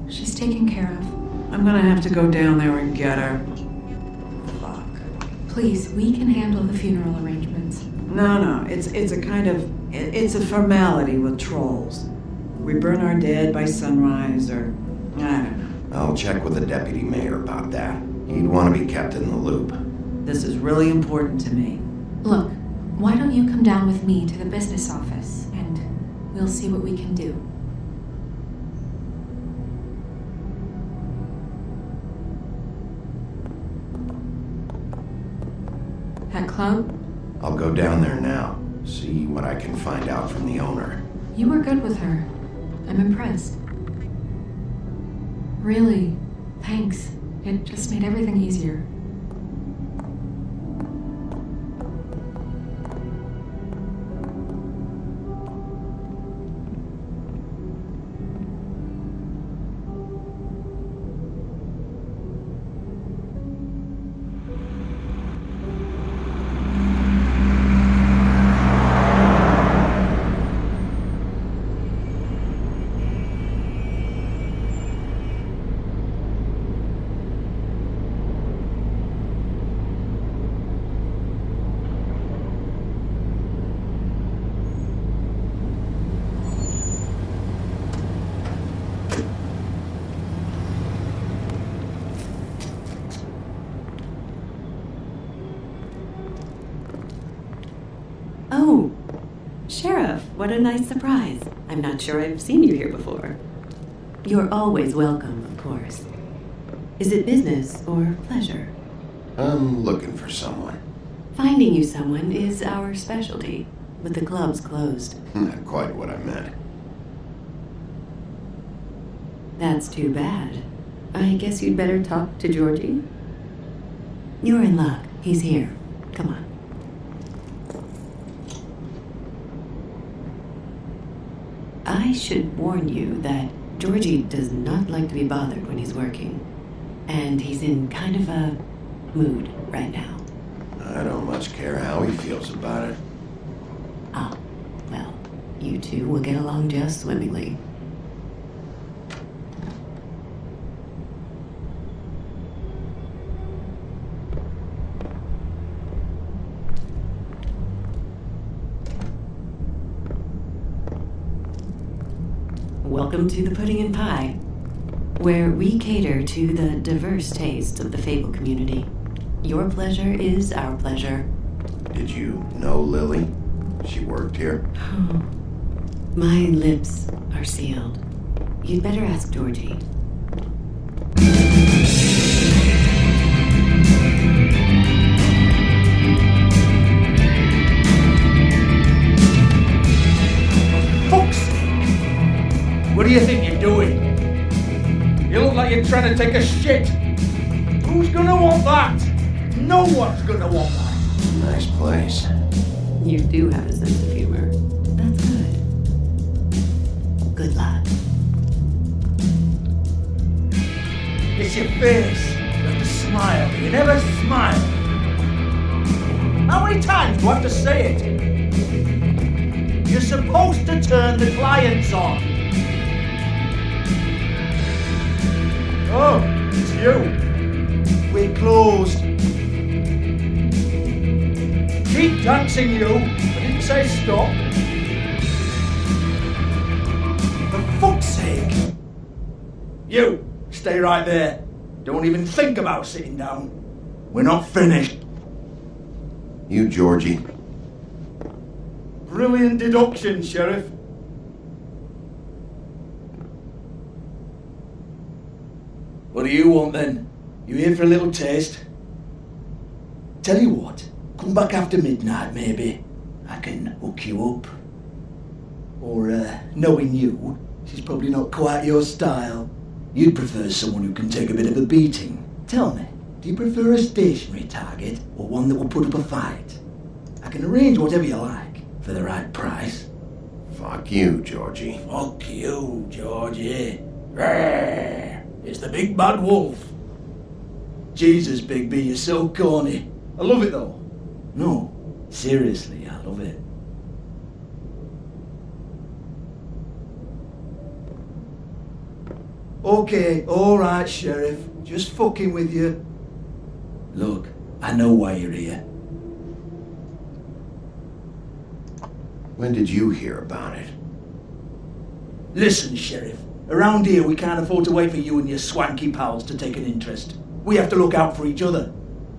Speaker 3: She's taken care of.
Speaker 7: I'm gonna have to go down there and get her. Fuck.
Speaker 3: Please, we can handle the funeral arrangements.
Speaker 7: No, it's a kind of... It's a formality with trolls. We burn our dead by sunrise, or... I don't know.
Speaker 2: I'll check with the deputy mayor about that. He'd want to be kept in the loop.
Speaker 7: This is really important to me.
Speaker 3: Look, why don't you come down with me to the business office, and we'll see what we can do. That club?
Speaker 2: I'll go down there now, see what I can find out from the owner.
Speaker 3: You were good with her. I'm impressed. Really, thanks. It just made everything easier.
Speaker 13: Oh, Sheriff, what a nice surprise. I'm not sure I've seen you here before. You're always welcome, of course. Is it business or pleasure?
Speaker 2: I'm looking for someone.
Speaker 13: Finding you someone is our specialty, but the club's closed.
Speaker 2: Not quite what I meant.
Speaker 13: That's too bad. I guess you'd better talk to Georgie. You're in luck. He's here. Come on. I should warn you that Georgie does not like to be bothered when he's working. And he's in kind of a mood right now.
Speaker 2: I don't much care how he feels about it.
Speaker 13: Ah, well, you two will get along just swimmingly. Welcome to the Pudding and Pie, where we cater to the diverse tastes of the Fable community. Your pleasure is our pleasure.
Speaker 2: Did you know Lily? She worked here?
Speaker 13: Oh, my lips are sealed. You'd better ask Georgie.
Speaker 6: What do you think you're doing? You look like you're trying to take a shit. Who's gonna want that? No one's gonna want that.
Speaker 2: Nice place.
Speaker 13: You do have a sense of humor. That's good. Good luck.
Speaker 6: It's your face. You have to smile. You never smile. How many times do I have to say it? You're supposed to turn the clients on. Oh, it's you. We're closed. Keep dancing, you. I didn't say stop. For fuck's sake. You, stay right there. Don't even think about sitting down. We're not finished.
Speaker 2: You, Georgie.
Speaker 6: Brilliant deduction, Sheriff. What do you want then? You here for a little taste? Tell you what, come back after midnight maybe. I can hook you up. Or, knowing you,
Speaker 14: She's probably not quite your style. You'd prefer someone who can take a bit of a beating. Tell me, do you prefer a stationary target or one that will put up a fight? I can arrange whatever you like for the right price.
Speaker 9: Fuck you, Georgie.
Speaker 14: Fuck you, Georgie. Rawr. It's the big bad wolf. Jesus, Bigby, you're so corny. I love it though. No, seriously, I love it. Okay, alright, Sheriff. Just fucking with you. Look, I know why you're here.
Speaker 9: When did you hear about it?
Speaker 14: Listen, Sheriff. Around here, we can't afford to wait for you and your swanky pals to take an interest. We have to look out for each other.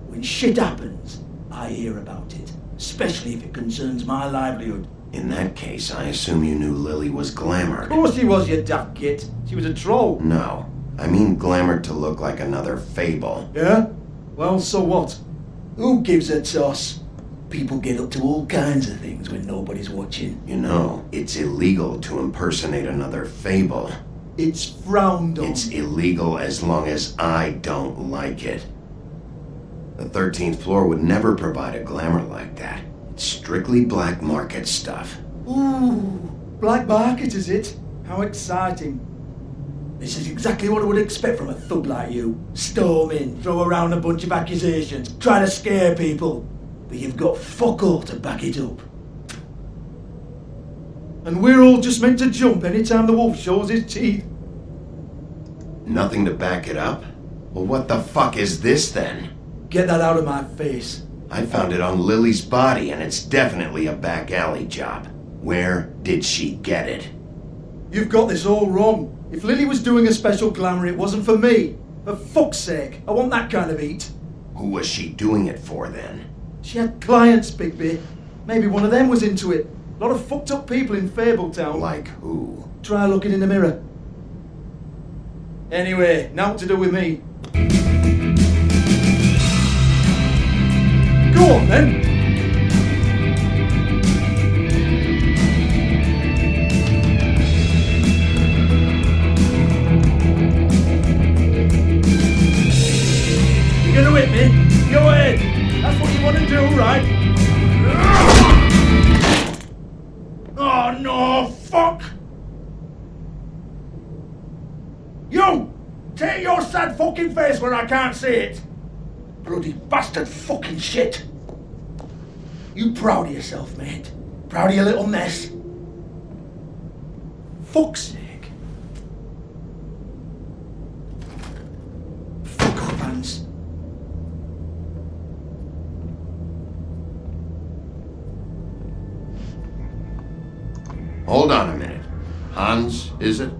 Speaker 14: When shit happens, I hear about it. Especially if it concerns my livelihood.
Speaker 9: In that case, I assume you knew Lily was glamored.
Speaker 14: Of course she was, you daft git. She was a troll.
Speaker 9: No. I mean glamored to look like another fable.
Speaker 14: Yeah? Well, so what? Who gives a toss? People get up to all kinds of things when nobody's watching.
Speaker 9: You know, it's illegal to impersonate another fable.
Speaker 14: It's frowned on.
Speaker 9: It's illegal as long as I don't like it. The 13th floor would never provide a glamour like that. It's strictly black market stuff.
Speaker 14: Ooh, black market is it? How exciting. This is exactly what I would expect from a thug like you. Storm in, throw around a bunch of accusations, try to scare people. But you've got fuck all to back it up. And we're all just meant to jump anytime the wolf shows his teeth.
Speaker 9: Nothing to back it up? Well, what the fuck is this then?
Speaker 14: Get that out of my face.
Speaker 9: I found it on Lily's body, and it's definitely a back alley job. Where did she get it?
Speaker 14: You've got this all wrong. If Lily was doing a special glamour, it wasn't for me. For fuck's sake, I want that kind of heat.
Speaker 9: Who was she doing it for then?
Speaker 14: She had clients, Bigby. Maybe one of them was into it. A lot of fucked up people in Fabletown.
Speaker 9: Like who?
Speaker 14: Try looking in the mirror. Anyway, now what to do with me. Go on then. You're gonna hit me? Go ahead. That's what you want to do, right? Oh no, fuck! You! Take your sad fucking face where I can't see it! Bloody bastard fucking shit! You proud of yourself, mate? Proud of your little mess? Fuck's sake. Fuck off, Hans.
Speaker 9: Hold on a minute. Hans, is it?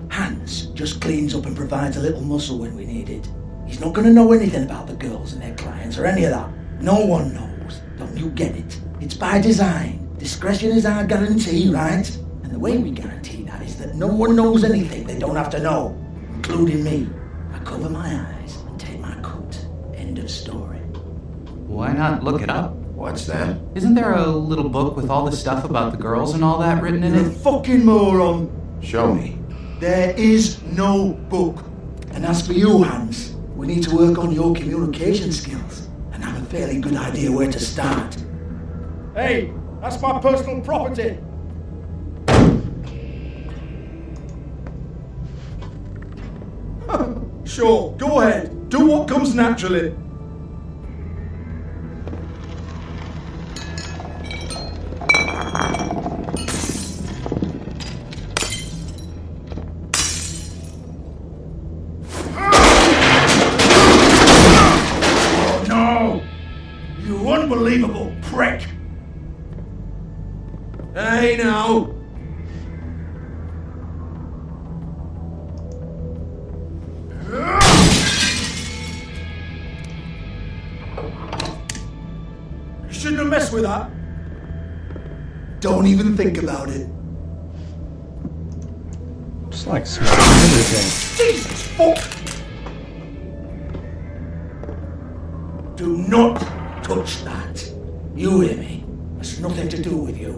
Speaker 14: Hans just cleans up and provides a little muscle when we need it. He's not going to know anything about the girls and their clients or any of that. No one knows. Don't you get it? It's by design. Discretion is our guarantee, right? And the way we guarantee that is that no one knows anything they don't have to know, including me. I cover my eyes and take my cut. End of story.
Speaker 12: Why not look it up?
Speaker 9: What's that?
Speaker 12: Isn't there a little book with all the stuff about the girls and all that written in
Speaker 14: You're a
Speaker 12: it?
Speaker 14: fucking moron.
Speaker 9: Show me.
Speaker 14: There is no book. And as for you, Hans, we need to work on your communication skills. And I have a fairly good idea where to start. Hey, that's my personal property. Sure, go ahead. Do what comes naturally. Unbelievable prick! Hey now! You shouldn't have messed with that. Don't even think about it.
Speaker 1: Just like smashing everything.
Speaker 14: Jesus fuck! Do not touch that. You hear me? That's nothing to do with you.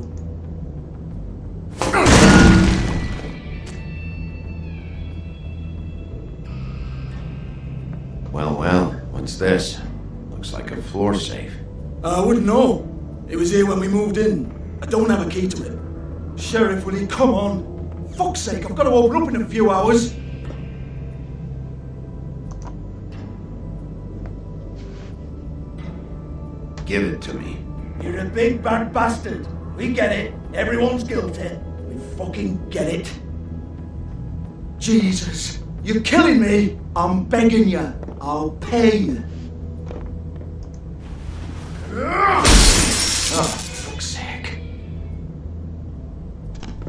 Speaker 9: What's this? Looks like a floor safe.
Speaker 14: I wouldn't know. It was here when we moved in. I don't have a key to it. Sheriff, will you come on? Fuck's sake, I've got to open up in a few hours.
Speaker 9: Give it to me.
Speaker 14: You're a big bad bastard. We get it. Everyone's guilty. We fucking get it. Jesus, you're killing me. I'm begging you. I'll pay you. Oh, fuck's sake.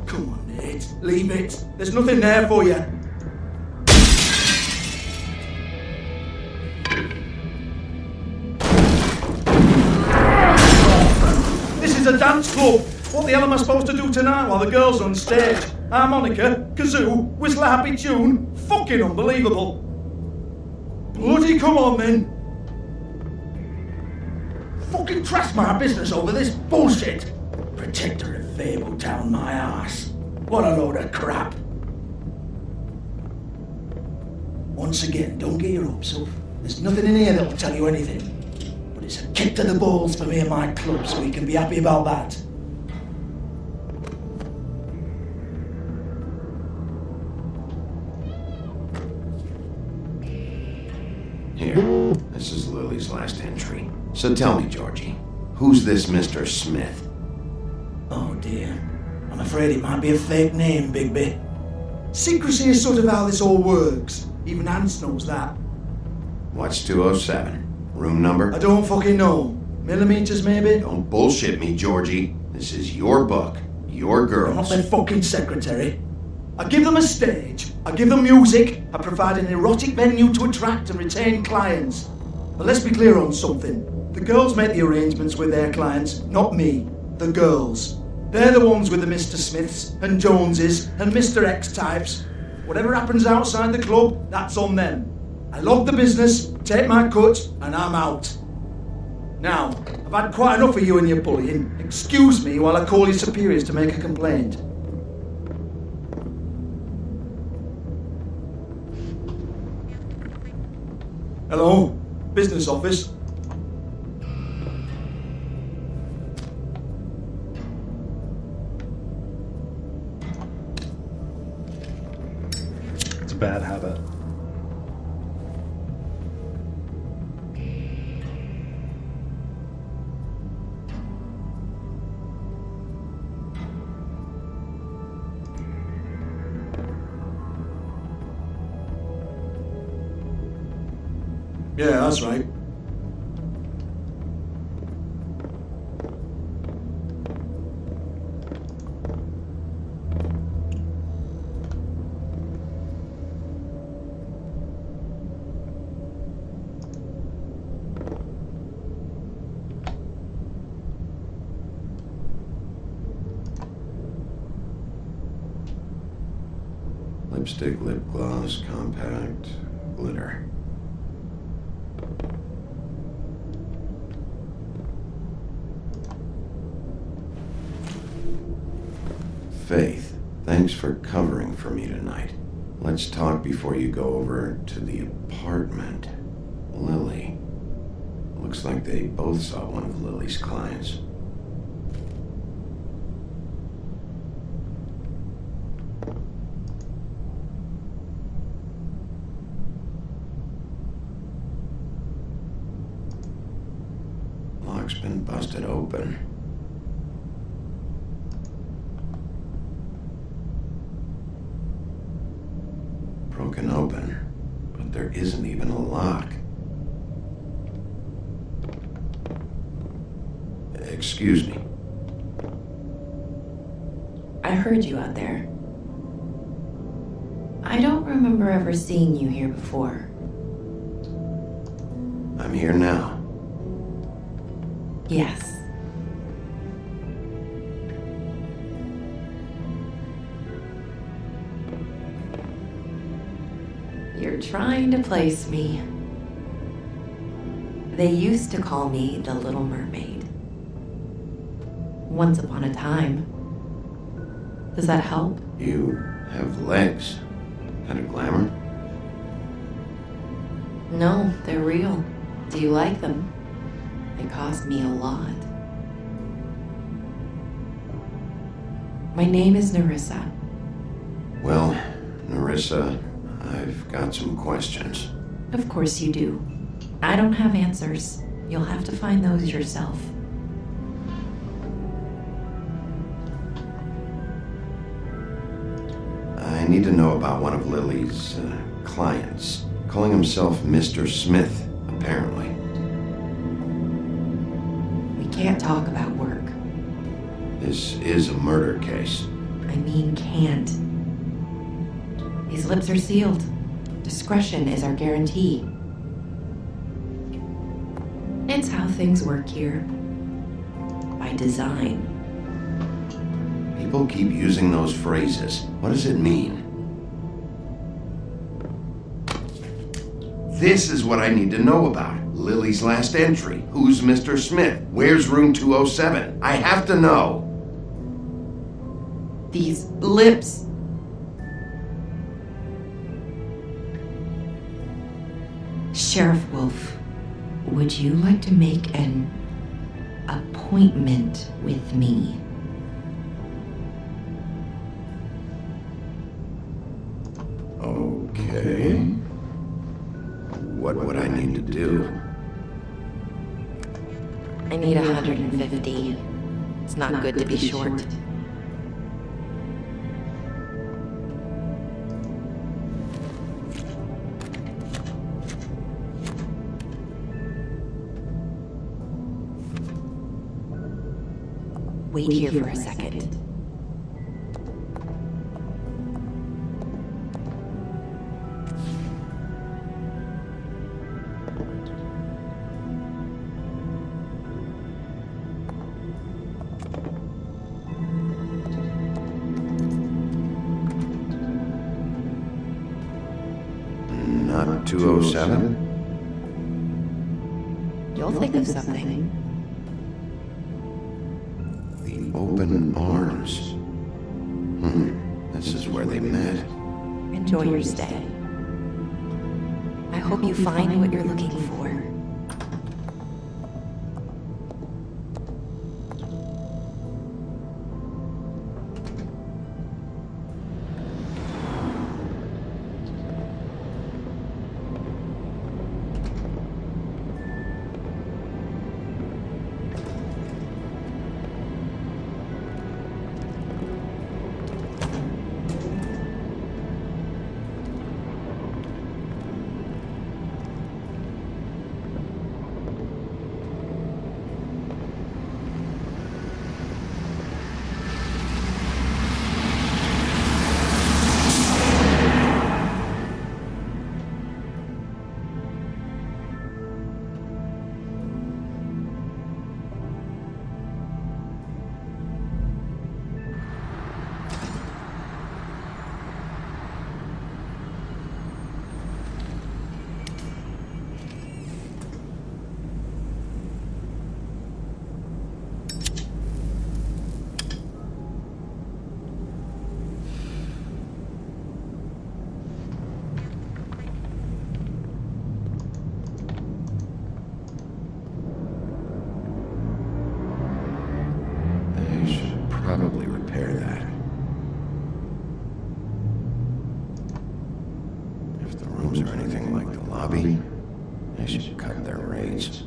Speaker 14: Come on, Nate. Leave it. There's nothing there for you. This is a dance club. What the hell am I supposed to do tonight while the girls are on stage? Harmonica, kazoo, whistle a happy tune. Fucking unbelievable. Bloody come on then. Fucking trash my business over this bullshit. Protector of Fable down my ass. What a load of crap. Once again, don't get your hopes up. There's nothing in here that will tell you anything. But it's a kick to the balls for me and my club, so we can be happy about that.
Speaker 9: Here, this is Lily's last entry. So tell me, Georgie, who's this Mr. Smith?
Speaker 14: Oh dear. I'm afraid it might be a fake name, Bigby. Secrecy is sort of how this all works. Even Hans knows that.
Speaker 9: What's 207? Room number?
Speaker 14: I don't fucking know. Millimeters, maybe?
Speaker 9: Don't bullshit me, Georgie. This is your book. Your girls.
Speaker 14: I'm not their fucking secretary. I give them a stage, I give them music, I provide an erotic venue to attract and retain clients. But let's be clear on something. The girls make the arrangements with their clients, not me. The girls. They're the ones with the Mr. Smiths and Joneses and Mr. X types. Whatever happens outside the club, that's on them. I log the business, take my cut, and I'm out. Now, I've had quite enough of you and your bullying. Excuse me while I call your superiors to make a complaint. Hello? Business office?
Speaker 1: It's a bad habit.
Speaker 14: Yeah, that's right.
Speaker 9: Lipstick, lip gloss, compact, glitter. Faith, thanks for covering for me tonight. Let's talk before you go over to the apartment. Lily. Looks like they both saw one of Lily's clients. Lock's been busted open. Broken open, but there isn't even a lock. Excuse me.
Speaker 13: I heard you out there. I don't remember ever seeing you here before.
Speaker 9: I'm here now.
Speaker 13: Yes. You're trying to place me. They used to call me the Little Mermaid. Once upon a time. Does that help?
Speaker 9: You have legs. Kind of glamour?
Speaker 13: No, they're real. Do you like them? They cost me a lot. My name is Nerissa.
Speaker 9: Well, Nerissa, I've got some questions.
Speaker 13: Of course you do. I don't have answers. You'll have to find those yourself.
Speaker 9: I need to know about one of Lily's clients, calling himself Mr. Smith, apparently.
Speaker 13: We can't talk about work.
Speaker 9: This is a murder case.
Speaker 13: I mean can't. These lips are sealed. Discretion is our guarantee. It's how things work here. By design.
Speaker 9: People keep using those phrases. What does it mean? This is what I need to know about. Lily's last entry. Who's Mr. Smith? Where's room 207? I have to know.
Speaker 13: These lips. Sheriff Wolf, would you like to make an appointment with me?
Speaker 9: Okay. What would I need to do?
Speaker 13: I need 150. It's not good to be short. Wait here for a second.
Speaker 9: Not 207?
Speaker 13: You'll think of something.
Speaker 9: Open arms. This is where they met.
Speaker 13: Enjoy your stay. I hope you find what you're looking for.
Speaker 9: Probably repair that. If the rooms are anything like the lobby, they should cut their rates.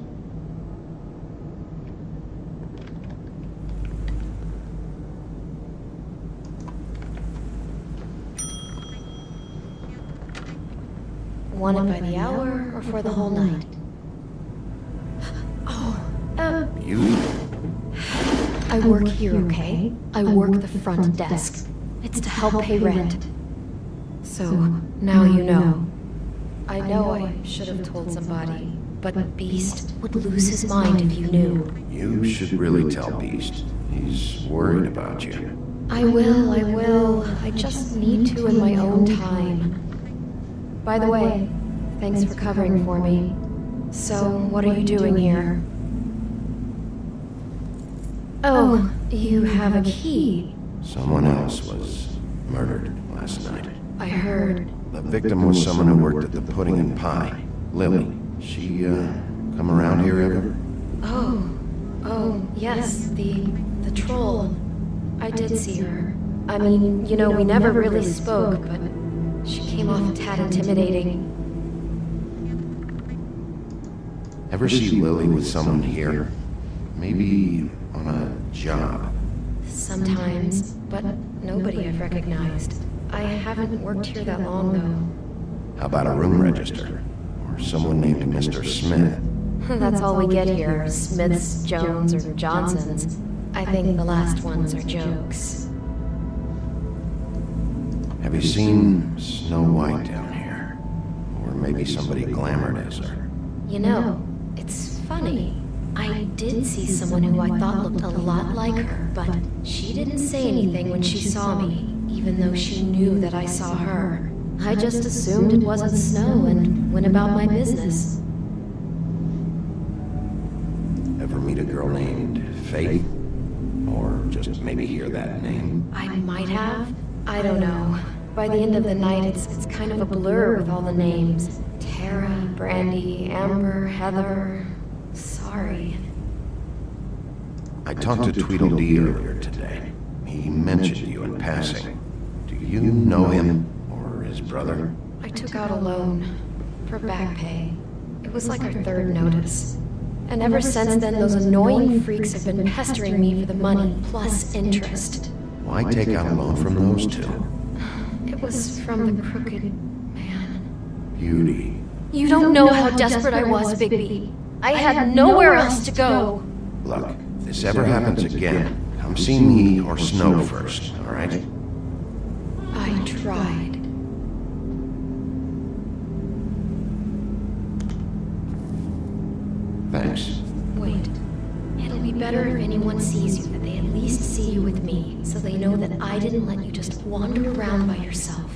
Speaker 4: Want it by the hour or for the whole night?
Speaker 9: You?
Speaker 4: I work here, okay? I work the front desk. It's to help pay rent. So, now you know. I know I should have told somebody, but Beast would lose his mind if you knew.
Speaker 9: You should really tell Beast. He's worried about you.
Speaker 4: I will. I just need to in my own time. By the way, thanks for covering for me. So, what are you doing here? Oh, you have a key.
Speaker 9: Someone else was murdered last night.
Speaker 4: I heard.
Speaker 9: The victim was someone who worked at the Pudding and Pie. Lily. She come around here ever?
Speaker 4: Oh, yes, the troll. I did see her. I mean, you know, we never really spoke, but she came off a tad intimidating.
Speaker 9: Ever see Lily with someone here? Maybe on a job?
Speaker 4: Sometimes, but nobody I've recognized. I haven't worked here that long, though.
Speaker 9: How about a room register? Or someone named Mr. Smith?
Speaker 4: That's all we get here, Smiths, Jones, or Johnsons. I think the last ones are jokes.
Speaker 9: Have you seen Snow White down here? Or maybe somebody glamored as her?
Speaker 4: You know, it's funny. I did see someone who I thought looked a lot like her, but she didn't say anything when she saw me, even though she knew that I saw her. I just assumed it wasn't Snow and went about my business.
Speaker 9: Ever meet a girl named Faith? Or just maybe hear that name?
Speaker 4: I might have. I don't know. By the end of the night, it's kind of a blur with all the names. Tara, Brandy, Amber, Heather... Sorry.
Speaker 9: I talked to Tweedledee earlier today. He mentioned you in passing. Do you know him, or his brother?
Speaker 4: I took out a loan for back pay. It was like our third notice. And ever since then, those annoying freaks have been pestering me for the money, plus interest.
Speaker 9: Why take out a loan from those two?
Speaker 4: It was from the crooked man.
Speaker 9: Beauty.
Speaker 4: You don't know how desperate I was, Bigby. I had nowhere else to go.
Speaker 9: Look, if this ever happens again, come see me or Snow first, all right?
Speaker 4: I tried.
Speaker 9: Thanks.
Speaker 4: Wait. It'll be better if anyone sees you that they at least see you with me, so they know that I didn't let you just wander around by yourself.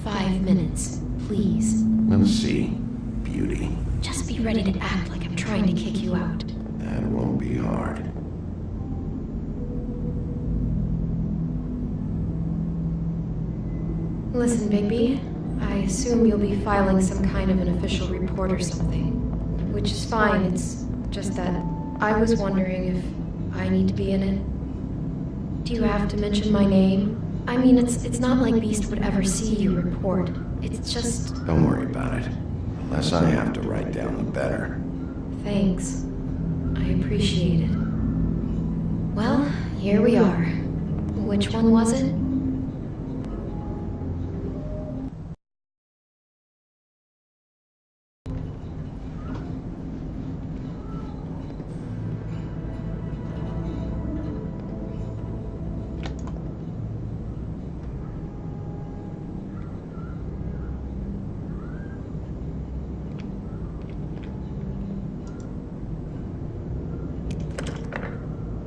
Speaker 4: 5 minutes, please.
Speaker 9: We'll see, Beauty.
Speaker 4: Just be ready to act like I'm trying to kick you out.
Speaker 9: That won't be hard.
Speaker 4: Listen, Bigby. I assume you'll be filing some kind of an official report or something. Which is fine, it's just that I was wondering if I need to be in it. Do you have to mention my name? I mean, it's not like Beast would ever see your report. It's just...
Speaker 9: Don't worry about it. The less I have to write down, the better.
Speaker 4: Thanks. I appreciate it. Well, here we are. Which one was it?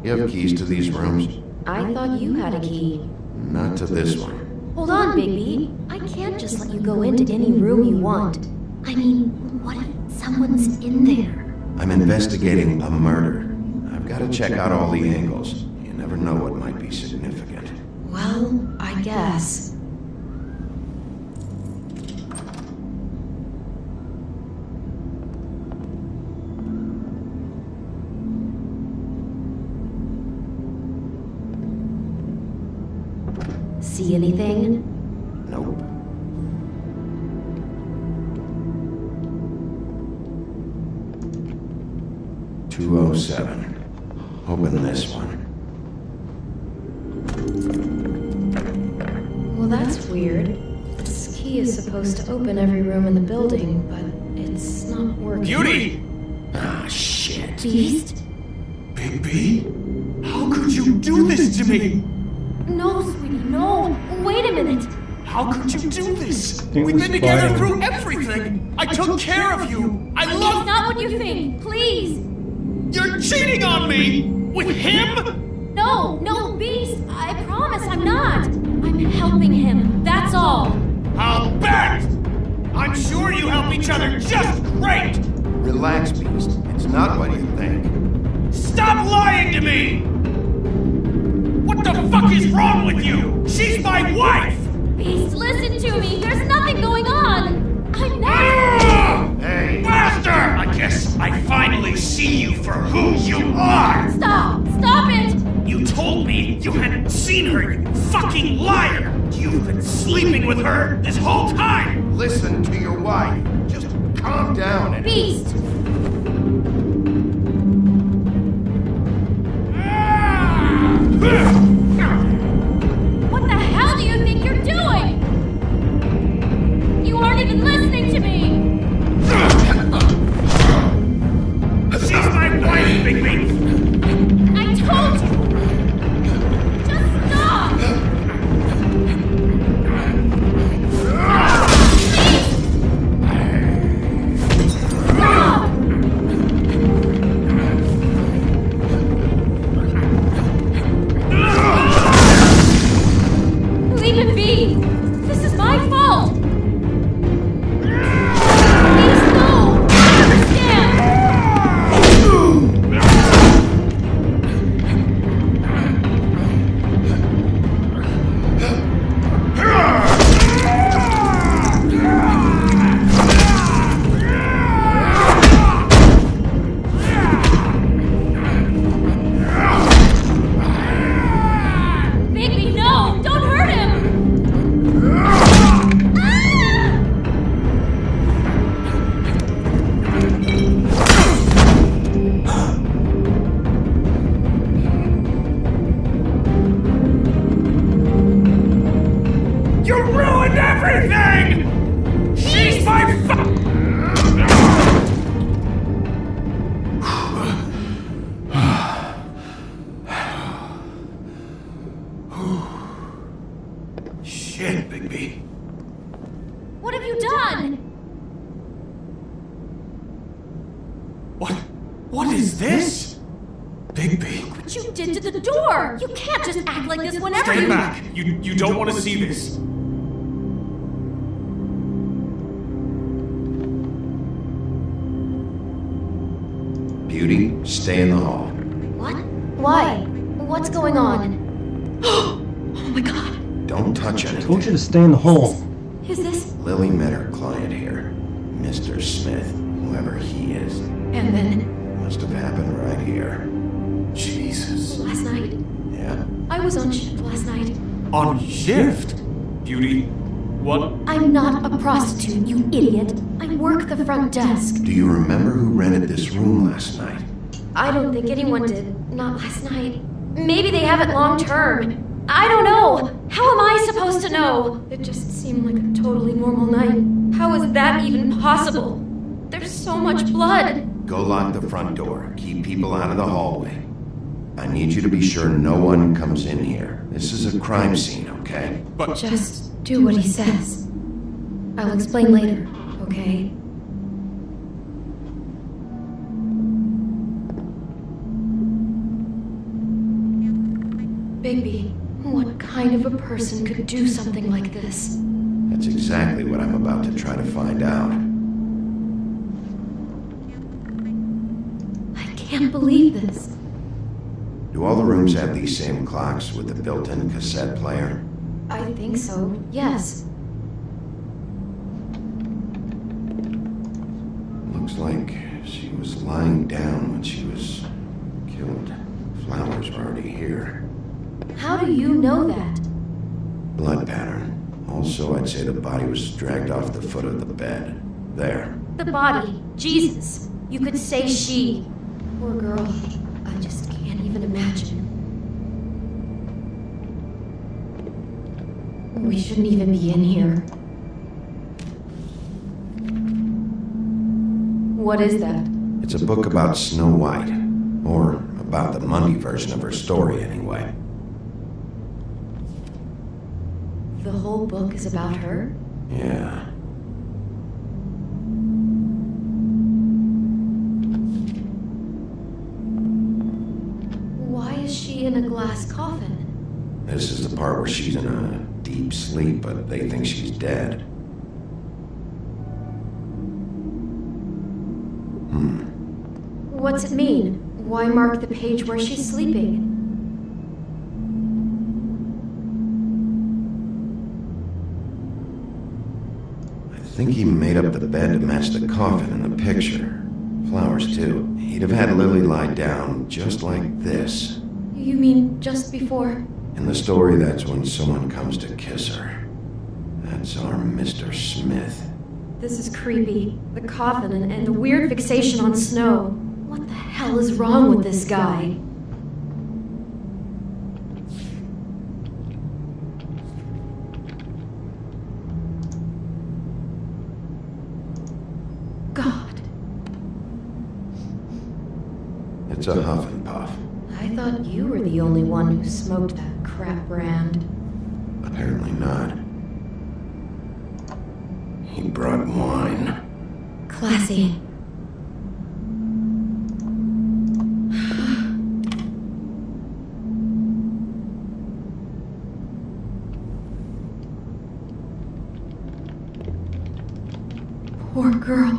Speaker 9: You have keys to these rooms?
Speaker 4: I thought you had a key.
Speaker 9: Not to this one.
Speaker 4: Hold on, Bigby. I can't just let you go into any room you want. I mean, what if someone's in there?
Speaker 9: I'm investigating a murder. I've got to check out all the angles. You never know what might be significant.
Speaker 4: Well, I guess. See anything?
Speaker 9: Nope. "207. Open this one.
Speaker 4: Well, that's weird. This key is supposed to open every room in the building, but it's not working.
Speaker 5: Beauty!
Speaker 9: Ah, shit.
Speaker 4: Beast?
Speaker 5: Bigby? How could you do this to me?
Speaker 10: No, sweetie, no. Wait a minute.
Speaker 5: How could you do this?
Speaker 1: It
Speaker 5: We've
Speaker 1: was
Speaker 5: been together
Speaker 1: fine.
Speaker 5: through everything. I took care of you. I
Speaker 10: It's
Speaker 5: love...
Speaker 10: not what you think. Please.
Speaker 5: You're cheating on me! With him?
Speaker 10: No, Beast. I promise I'm not. I'm helping him. That's all.
Speaker 5: I'll bet! I'm sure you help each other just great!
Speaker 9: Relax, Beast. It's not what you think.
Speaker 5: Stop lying to me! What the fuck is wrong with you? She's my wife!
Speaker 10: Beast, listen to me. There's nothing going on. I'm not.
Speaker 5: guess I finally see you for who you are!
Speaker 10: Stop! Stop it!
Speaker 5: You told me you hadn't seen her, you fucking liar! You've been sleeping with her this whole time!
Speaker 9: Listen to your wife. Just calm down and...
Speaker 10: Beast! What the hell do you think you're doing? You aren't even listening to me!
Speaker 5: She's my wife, Bigby!
Speaker 10: I told you! Just stop! Stop! Leave it be! This is my fault! Please, no! I understand! Bigby, no! Don't hurt him!
Speaker 5: You ruined everything! She's my Shit, Bigby.
Speaker 10: What have you done?
Speaker 5: What is this? Bigby.
Speaker 10: What you did to the door! You can't just act like this whenever
Speaker 5: Stand
Speaker 10: you...
Speaker 5: back. You don't want to see this.
Speaker 9: Beauty, stay in the hall.
Speaker 4: What? Why? What's going on? Oh my god.
Speaker 9: Don't touch anything.
Speaker 1: Told you to stay in the hall.
Speaker 4: Is this?
Speaker 9: Lily met her client here. Mr. Smith, whoever he is.
Speaker 4: And then?
Speaker 9: Must have happened right here.
Speaker 5: Jesus.
Speaker 4: Last night.
Speaker 9: Yeah?
Speaker 4: I was on shift last night.
Speaker 5: On shift? Beauty, what?
Speaker 4: I'm not a prostitute, you idiot. I work the front desk.
Speaker 9: Do you remember who rented this room last night?
Speaker 4: I don't think anyone did. Not last night. Maybe they have it long term. I don't know. How am I supposed to know? It just seemed like a totally normal night. How is that even possible? There's so much blood.
Speaker 9: Go lock the front door. Keep people out of the hallway. I need you to be sure no one comes in here. This is a crime scene, okay?
Speaker 5: But
Speaker 4: Just do what he says. I'll explain later, okay? Bigby, what kind of a person could do something like this?
Speaker 9: That's exactly what I'm about to try to find out.
Speaker 4: I can't believe this.
Speaker 9: Do all the rooms have these same clocks with the built-in cassette player?
Speaker 4: I think so, yes.
Speaker 9: Looks like she was lying down when she was killed. Flowers were already here.
Speaker 4: How do you know that?
Speaker 9: Blood pattern. Also, I'd say the body was dragged off the foot of the bed. There.
Speaker 4: The body. Jesus. You could say she. Poor girl. I just can't even imagine. We shouldn't even be in here. What is that?
Speaker 9: It's a book about Snow White. Or about the Monday version of her story, anyway.
Speaker 4: The whole book is about her?
Speaker 9: Yeah.
Speaker 4: Why is she in a glass coffin?
Speaker 9: This is the part where she's in a deep sleep, but they think she's dead.
Speaker 4: What's it mean? Why mark the page where she's sleeping?
Speaker 9: I think he made up the bed to match the coffin in the picture. Flowers, too. He'd have had Lily lie down just like this.
Speaker 4: You mean just before?
Speaker 9: In the story, that's when someone comes to kiss her. That's our Mr. Smith.
Speaker 4: This is creepy. The coffin and the weird fixation on snow. What the hell is wrong with this guy? God.
Speaker 9: It's a huff and puff.
Speaker 4: I thought you were the only one who smoked that crap brand.
Speaker 9: Apparently not. He brought wine.
Speaker 4: Classy. Poor girl.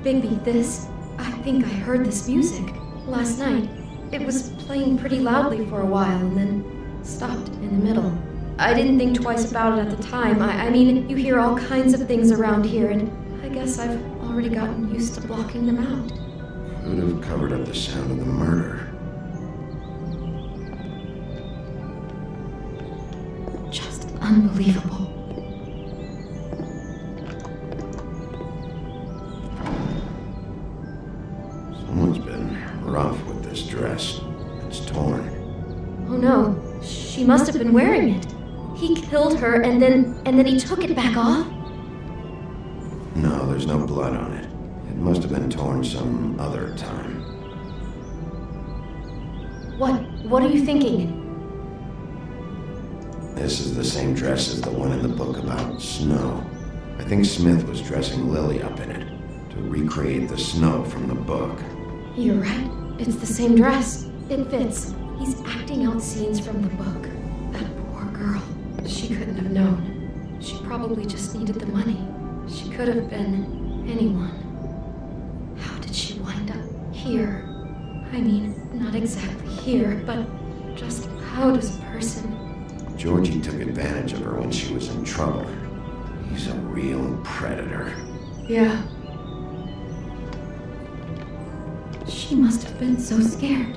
Speaker 4: Bigby, I think I heard this music last night. It was playing pretty loudly for a while and then stopped in the middle. I didn't think twice about it at the time. I mean, you hear all kinds of things around here, and I guess I've already gotten used to blocking them out.
Speaker 9: Who'd have covered up the sound of the murder?
Speaker 4: Just unbelievable.
Speaker 9: Someone's been rough with this dress. It's torn.
Speaker 4: Oh no, she must have been wearing it. He killed her and then he took it back off?
Speaker 9: No, there's no blood on it. It must have been torn some other time.
Speaker 4: What are you thinking?
Speaker 9: This is the same dress as the one in the book about snow. I think Smith was dressing Lily up in it to recreate the snow from the book.
Speaker 4: You're right. It's the same dress. It fits. He's acting out scenes from the book. That poor girl. She couldn't have known. She probably just needed the money. She could have been anyone. How did she wind up here? I mean, not exactly here, but just how does a person...
Speaker 9: Georgie took advantage of her when she was in trouble. He's a real predator.
Speaker 4: Yeah. She must have been so scared.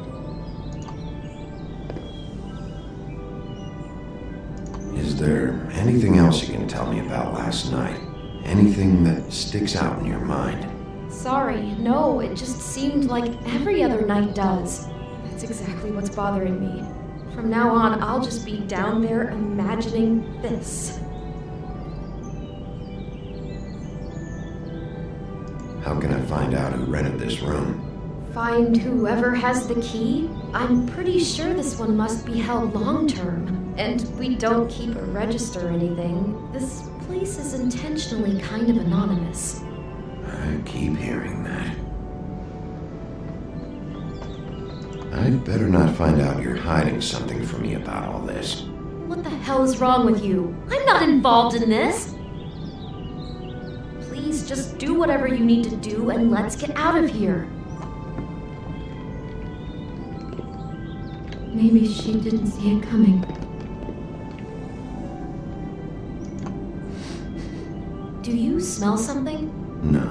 Speaker 9: Is there anything else you can tell me about last night? Anything that sticks out in your mind?
Speaker 4: Sorry, no, it just seemed like every other night does. That's exactly what's bothering me. From now on, I'll just be down there imagining this.
Speaker 9: How can I find out who rented this room?
Speaker 4: Find whoever has the key? I'm pretty sure this one must be held long-term. And we don't keep a register or anything. This place is intentionally kind of anonymous.
Speaker 9: I keep hearing that. I'd better not find out you're hiding something from me about all this.
Speaker 4: What the hell is wrong with you? I'm not involved in this! Please just do whatever you need to do and let's get out of here. Maybe she didn't see it coming. Do you smell something?
Speaker 9: No,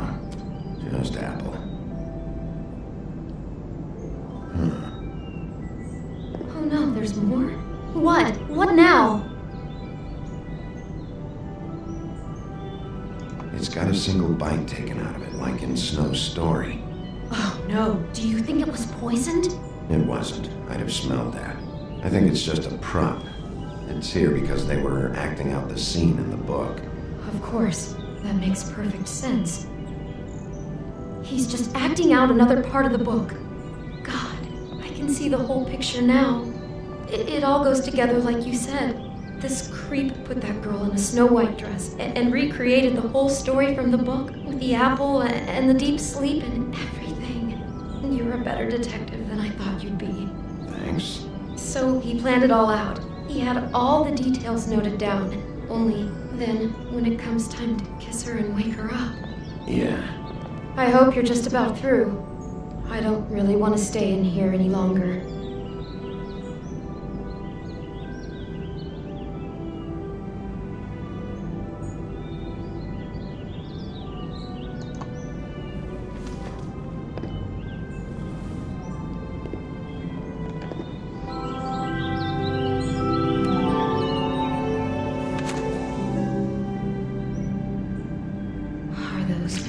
Speaker 9: just apple.
Speaker 4: Oh no, there's more? What? What now?
Speaker 9: It's got a single bite taken out of it, like in Snow's story.
Speaker 4: Oh no, do you think it was poisoned?
Speaker 9: It wasn't. I'd have smelled that. I think it's just a prop. It's here because they were acting out the scene in the book.
Speaker 4: Of course. That makes perfect sense. He's just acting out another part of the book. God, I can see the whole picture now. It all goes together like you said. This creep put that girl in a Snow White dress and recreated the whole story from the book with the apple and the deep sleep and everything. You're a better detective than I thought you'd be.
Speaker 9: Thanks.
Speaker 4: So he planned it all out. He had all the details noted down. Only then, when it comes time to kiss her and wake her up...
Speaker 9: Yeah.
Speaker 4: I hope you're just about through. I don't really want to stay in here any longer.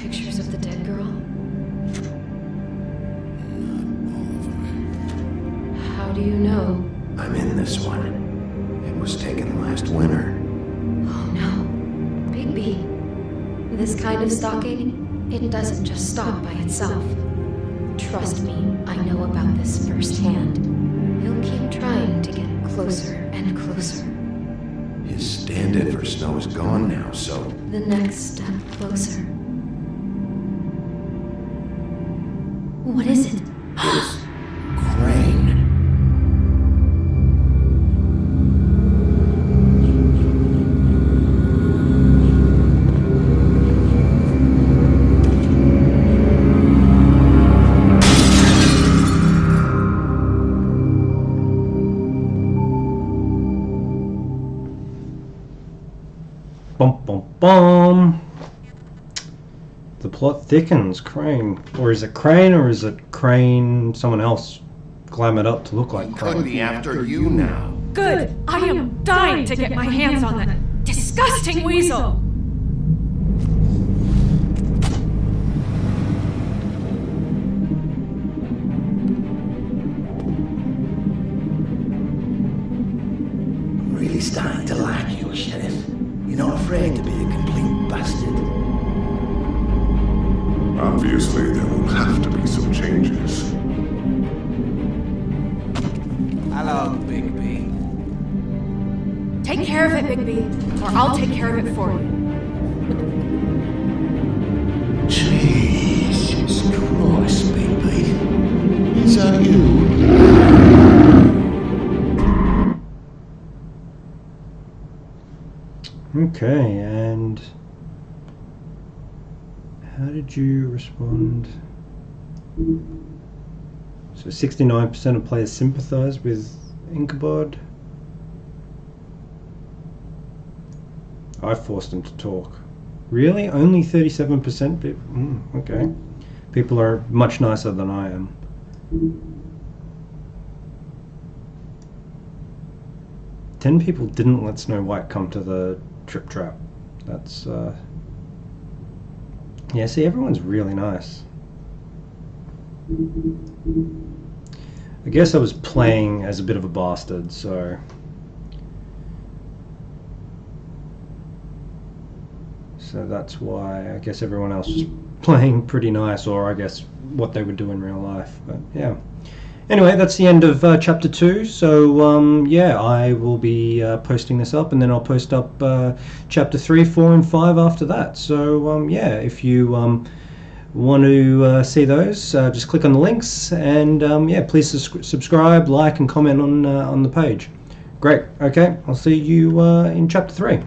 Speaker 4: Pictures of the dead girl? How do you know?
Speaker 9: I'm in this one. It was taken last winter.
Speaker 4: Oh no. Bigby. This kind of stalking, it doesn't just stop by itself. Trust me, I know about this firsthand. He'll keep trying to get closer and closer.
Speaker 9: His stand-in for Snow is gone now, so...
Speaker 4: The next step closer. What is it?
Speaker 9: It's Crane.
Speaker 1: Bum bum bum. The plot thickens. Crane. Or is it Crane, or is it Crane someone else glamoured up to look like Crane?
Speaker 9: Could be after you now.
Speaker 3: Good! I am dying to get my hands on that disgusting weasel!
Speaker 14: I'm really starting to like you, Sheriff. You're not afraid to be a complete bastard.
Speaker 8: Obviously, there will have to be some changes.
Speaker 5: Hello, Bigby.
Speaker 3: Take care of it, Bigby, or I'll take care of it for you.
Speaker 14: Jesus Christ, Bigby. Is that you?
Speaker 1: Okay, and how did you respond? So 69% of players sympathise with Ichabod. I forced them to talk. Really? Only 37% people? Okay. People are much nicer than I am. Ten people didn't let Snow White come to the trip trap. That's, yeah, see, everyone's really nice. I guess I was playing as a bit of a bastard, so... So that's why I guess everyone else was playing pretty nice, or I guess what they would do in real life, but yeah. Anyway, that's the end of chapter 2, so yeah, I will be posting this up, and then I'll post up chapter 3, 4 and 5 after that. So yeah, if you want to see those, just click on the links, and yeah, please subscribe, like and comment on the page. Great, okay, I'll see you in chapter 3.